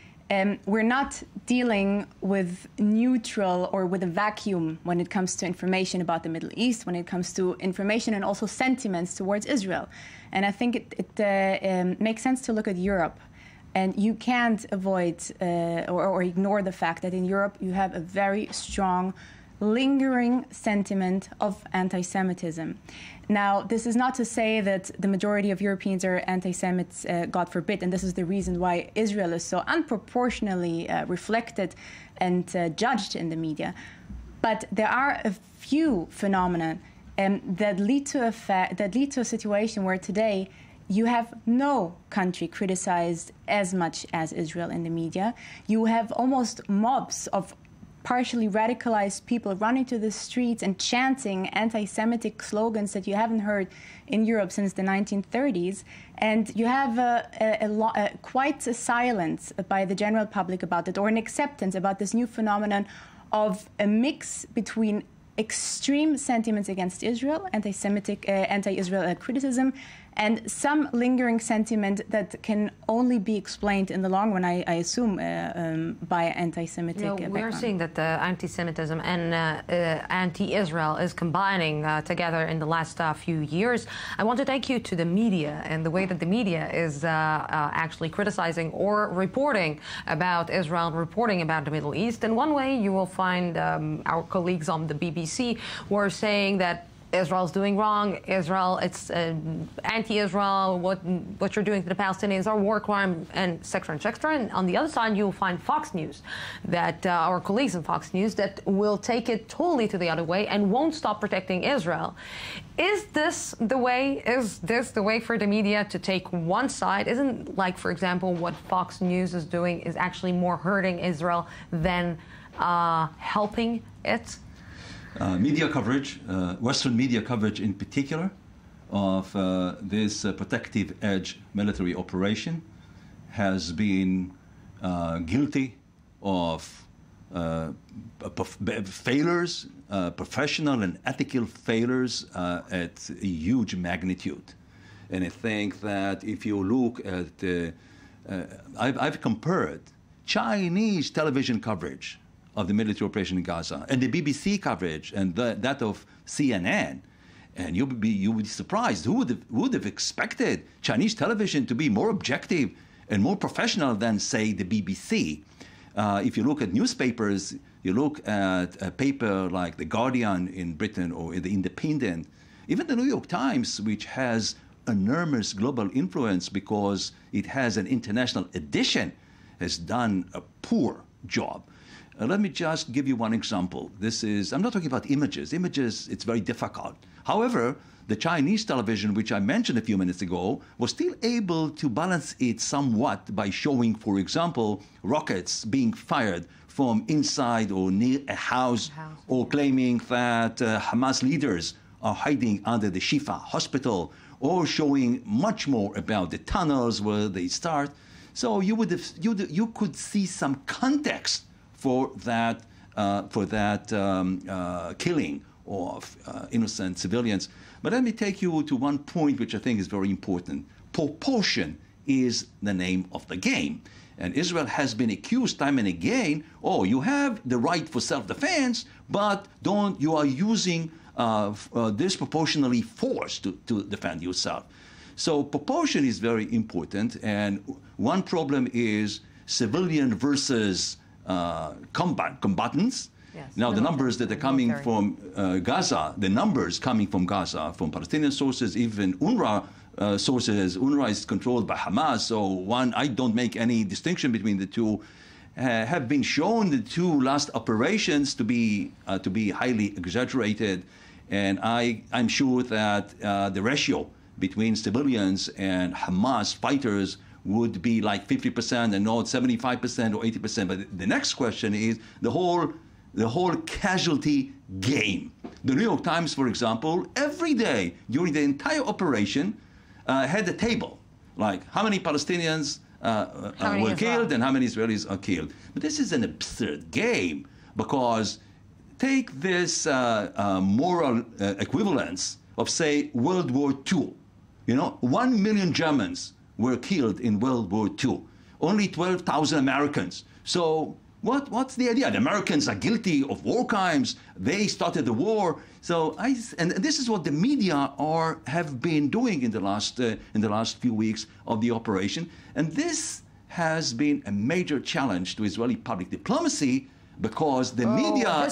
we're not dealing with neutral or with a vacuum when it comes to information about the Middle East, when it comes to information and also sentiments towards Israel. And I think it makes sense to look at Europe. And you can't avoid or ignore the fact that in Europe you have a very strong, lingering sentiment of anti-Semitism. Now, this is not to say that the majority of Europeans are anti-Semites, God forbid, and this is the reason why Israel is so unproportionally reflected and judged in the media. But there are a few phenomena that lead to a situation where today you have no country criticized as much as Israel in the media. You have almost mobs of partially radicalized people running to the streets and chanting anti-Semitic slogans that you haven't heard in Europe since the 1930s. And you have quite a silence by the general public about it, or an acceptance about this new phenomenon of a mix between extreme sentiments against Israel, anti-Semitic, anti-Israel criticism, and some lingering sentiment that can only be explained in the long run, I assume, by anti-Semitic background. We're seeing that the anti-Semitism and anti-Israel is combining together in the last few years. I want to thank you to the media and the way that the media is actually criticizing or reporting about Israel, reporting about the Middle East. And one way you will find our colleagues on the BBC who are saying that Israel's doing wrong. Israel, it's anti-Israel. What you're doing to the Palestinians are war crime, and et cetera, et cetera. And on the other side, you'll find Fox News, that our colleagues in Fox News, that will take it totally to the other way and won't stop protecting Israel. Is this the way? Is this the way for the media to take one side? Isn't, like, for example, what Fox News is doing is actually more hurting Israel than helping it? Media coverage, Western media coverage in particular, of this protective edge military operation has been guilty of failures, professional and ethical failures at a huge magnitude. And I think that if you look at, I've compared Chinese television coverage of the military operation in Gaza and the BBC coverage and that of CNN, and you would be surprised. Who would have expected Chinese television to be more objective and more professional than, say, the BBC? If you look at newspapers, you look at a paper like The Guardian in Britain or The Independent, even the New York Times, which has enormous global influence because it has an international edition, has done a poor job. Let me just give you one example. I'm not talking about images. Images, it's very difficult. However, the Chinese television, which I mentioned a few minutes ago, was still able to balance it somewhat by showing, for example, rockets being fired from inside or near a house, or claiming that Hamas leaders are hiding under the Shifa hospital, or showing much more about the tunnels where they start. So you could see some context for that killing of innocent civilians. But let me take you to one point which I think is very important. Proportion is the name of the game. And Israel has been accused time and again, oh, you have the right for self-defense, but you are using disproportionately force to defend yourself. So proportion is very important, and one problem is civilian versus combatants. Yes. Now, the numbers that are coming from Gaza, the numbers coming from Gaza, from Palestinian sources, even UNRWA sources, UNRWA is controlled by Hamas, so I don't make any distinction between the two, have been shown, the two last operations, to be highly exaggerated, and I'm sure that the ratio between civilians and Hamas fighters would be like 50% and not 75% or 80%. But the next question is the whole casualty game. The New York Times, for example, every day during the entire operation had a table, like how many Palestinians were killed and how many Israelis are killed. But this is an absurd game, because take this moral equivalence of, say, World War II. 1 million Germans were killed in World War II. Only 12,000 Americans. So what's the idea? The Americans are guilty of war crimes. They started the war. So and this is what the media have been doing in the last few weeks of the operation. And this has been a major challenge to Israeli public diplomacy, because the media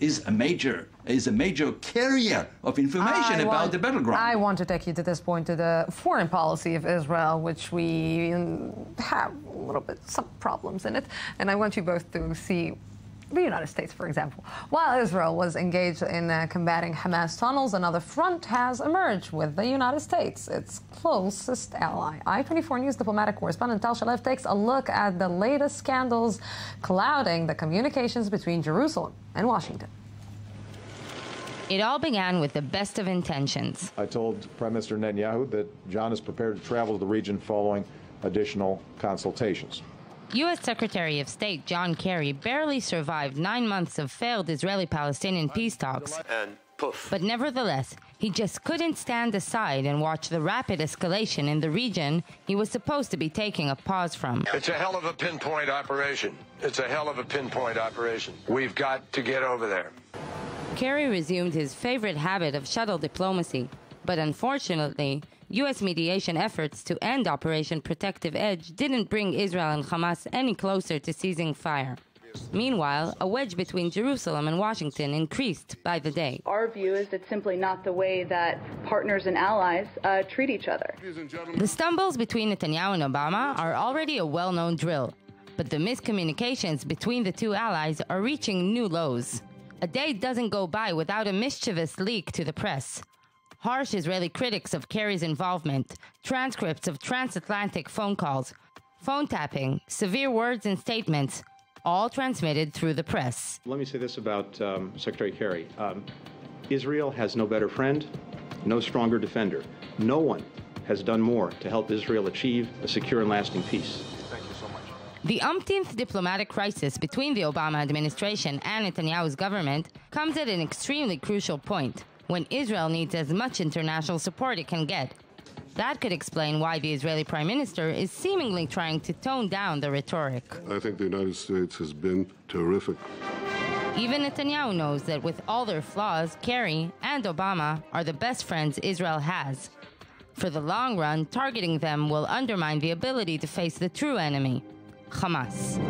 is a major carrier of information about the battleground. I want to take you to this point, to the foreign policy of Israel, which we have a little bit some problems in it, and I want you both to see the United States, for example. While Israel was engaged in combating Hamas tunnels, another front has emerged with the United States, its closest ally. I-24 News diplomatic correspondent Tal Shalev takes a look at the latest scandals clouding the communications between Jerusalem and Washington. It all began with the best of intentions. I told Prime Minister Netanyahu that John is prepared to travel to the region following additional consultations. U.S. Secretary of State John Kerry barely survived 9 months of failed Israeli-Palestinian peace talks. And poof. But nevertheless, he just couldn't stand aside and watch the rapid escalation in the region he was supposed to be taking a pause from. It's a hell of a pinpoint operation. It's a hell of a pinpoint operation. We've got to get over there. Kerry resumed his favorite habit of shuttle diplomacy, but unfortunately, U.S. mediation efforts to end Operation Protective Edge didn't bring Israel and Hamas any closer to ceasing fire. Meanwhile, a wedge between Jerusalem and Washington increased by the day. Our view is it's simply not the way that partners and allies treat each other. The stumbles between Netanyahu and Obama are already a well-known drill, but the miscommunications between the two allies are reaching new lows. A day doesn't go by without a mischievous leak to the press. Harsh Israeli critics of Kerry's involvement, transcripts of transatlantic phone calls, phone tapping, severe words and statements, all transmitted through the press. Let me say this about Secretary Kerry. Israel has no better friend, no stronger defender. No one has done more to help Israel achieve a secure and lasting peace. Thank you so much. The umpteenth diplomatic crisis between the Obama administration and Netanyahu's government comes at an extremely crucial point, when Israel needs as much international support it can get. That could explain why the Israeli Prime Minister is seemingly trying to tone down the rhetoric. I think the United States has been terrific. Even Netanyahu knows that with all their flaws, Kerry and Obama are the best friends Israel has. For the long run, targeting them will undermine the ability to face the true enemy, Hamas.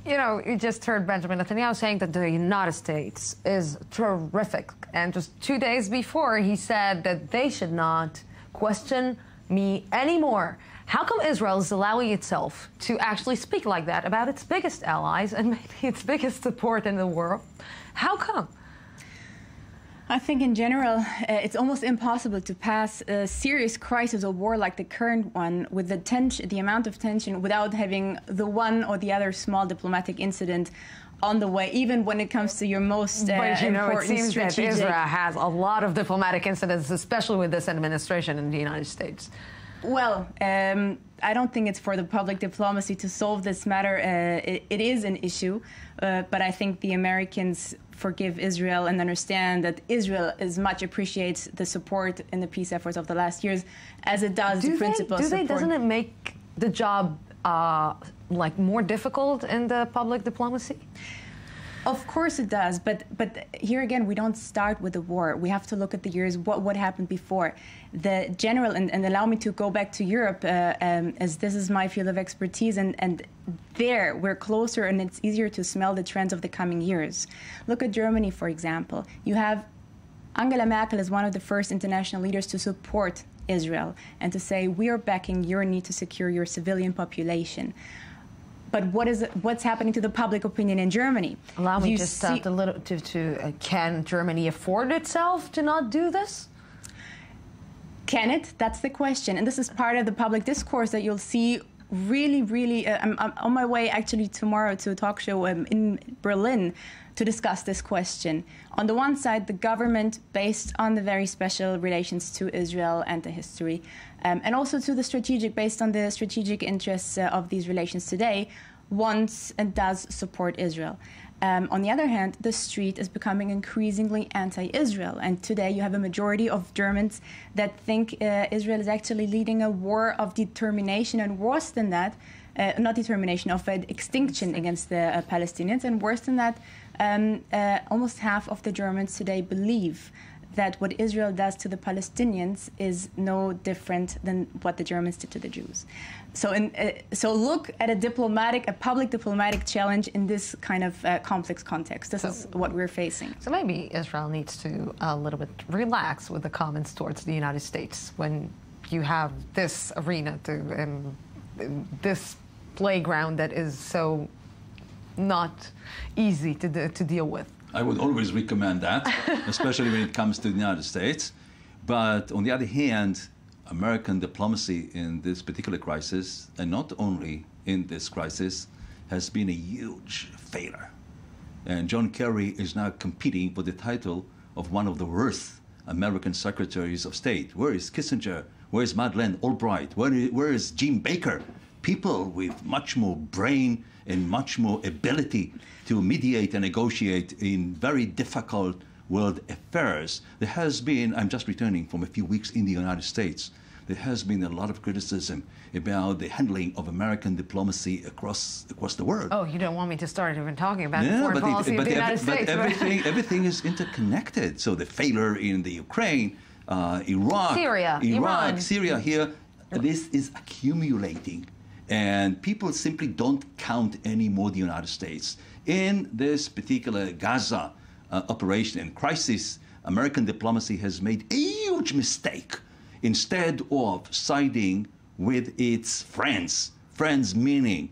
You know, you just heard Benjamin Netanyahu saying that the United States is terrific. And just 2 days before, he said that they should not question me anymore. How come Israel is allowing itself to actually speak like that about its biggest allies and maybe its biggest support in the world? How come? I think in general, it's almost impossible to pass a serious crisis or war like the current one with the amount of tension without having the one or the other small diplomatic incident on the way, even when it comes to your most but you know, important it seems strategic... that Israel has a lot of diplomatic incidents, especially with this administration in the United States. Well, I don't think it's for the public diplomacy to solve this matter. It is an issue, but I think the Americans forgive Israel and understand that Israel as much appreciates the support in the peace efforts of the last years as it does the principal support. Doesn't it make the job like more difficult in the public diplomacy? Of course it does, but here again, we don't start with the war. We have to look at the years, what happened before. The general, and allow me to go back to Europe, as this is my field of expertise, and there we're closer and it's easier to smell the trends of the coming years. Look at Germany, for example. You have Angela Merkel as one of the first international leaders to support Israel and to say, we are backing your need to secure your civilian population. But what's happening to the public opinion in Germany? Allow me just a little can Germany afford itself to not do this? Can it? That's the question. And this is part of the public discourse that you'll see really, I'm on my way actually tomorrow to a talk show in Berlin to discuss this question. On the one side, the government, based on the very special relations to Israel and the history, and also to the strategic, based on the strategic interests of these relations today, wants and does support Israel. On the other hand, the street is becoming increasingly anti-Israel. And today you have a majority of Germans that think Israel is actually leading a war of determination, and worse than that, not determination, of extinction against the Palestinians. And worse than that, almost half of the Germans today believe that what Israel does to the Palestinians is no different than what the Germans did to the Jews. So look at a public diplomatic challenge in this kind of complex context. This is what we're facing. So maybe Israel needs to a little bit relax with the comments towards the United States when you have this arena to this playground that is so not easy to deal with. I would always recommend that, especially when it comes to the United States. But on the other hand, American diplomacy in this particular crisis, and not only in this crisis, has been a huge failure. And John Kerry is now competing for the title of one of the worst American secretaries of state. Where is Kissinger? Where is Madeleine Albright? Where is Jim Baker? People with much more brain and much more ability to mediate and negotiate in very difficult world affairs. There has been, I'm just returning from a few weeks in the United States, there has been a lot of criticism about the handling of American diplomacy across the world. Oh, you don't want me to start even talking about the foreign policy of the United States. But everything is interconnected. So the failure in the Ukraine, Iraq, Iran. Syria here, this is accumulating. And people simply don't count anymore the United States. In this particular Gaza operation and crisis, American diplomacy has made a huge mistake. Instead of siding with its friends meaning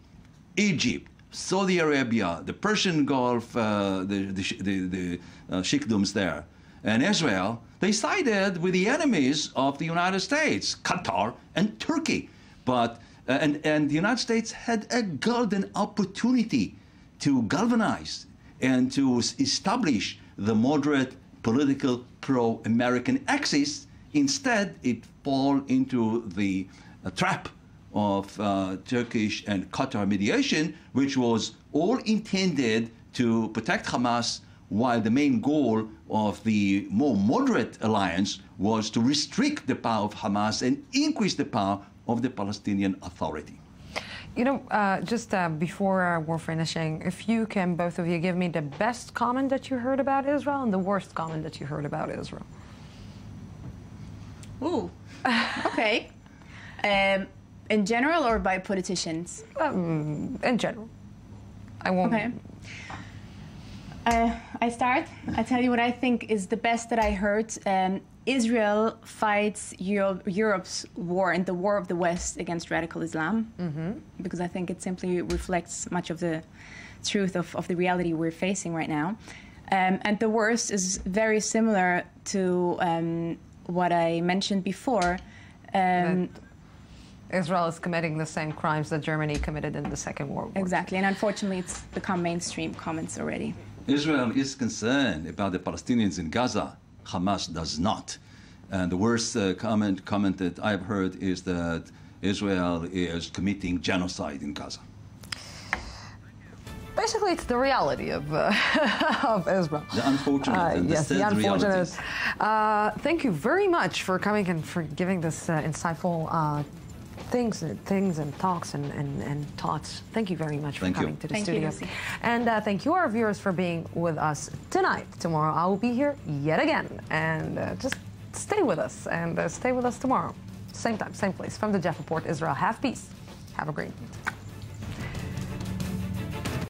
Egypt, Saudi Arabia, the Persian Gulf, the sheikdoms there, and Israel, they sided with the enemies of the United States, Qatar and Turkey. But and the United States had a golden opportunity to galvanize and to establish the moderate political pro-American axis. Instead, it fall into the trap of Turkish and Qatar mediation, which was all intended to protect Hamas, while the main goal of the more moderate alliance was to restrict the power of Hamas and increase the power of the Palestinian Authority. You know, just before we're finishing, if you can, both of you, give me the best comment that you heard about Israel and the worst comment that you heard about Israel. Ooh, okay. In general or by politicians? In general. I won't. Okay. I start. I tell you what I think is the best that I heard. Israel fights Europe's war and the war of the West against radical Islam, because I think it simply reflects much of the truth of the reality we're facing right now. And the worst is very similar to what I mentioned before. Israel is committing the same crimes that Germany committed in the Second World War. Exactly, and unfortunately it's become mainstream comments already. Israel is concerned about the Palestinians in Gaza. Hamas does not. And the worst comment that I've heard is that Israel is committing genocide in Gaza. Basically, it's the reality of Israel. The unfortunate and yes, the unfortunate. realities. Thank you very much for coming and for giving this insightful things and talks and thoughts. Thank you very much for coming to the studio. And thank you, our viewers, for being with us tonight. Tomorrow, I will be here yet again. And just stay with us and stay with us tomorrow. Same time, same place. From the Jaffa Port, Israel. Have peace. Have a great night.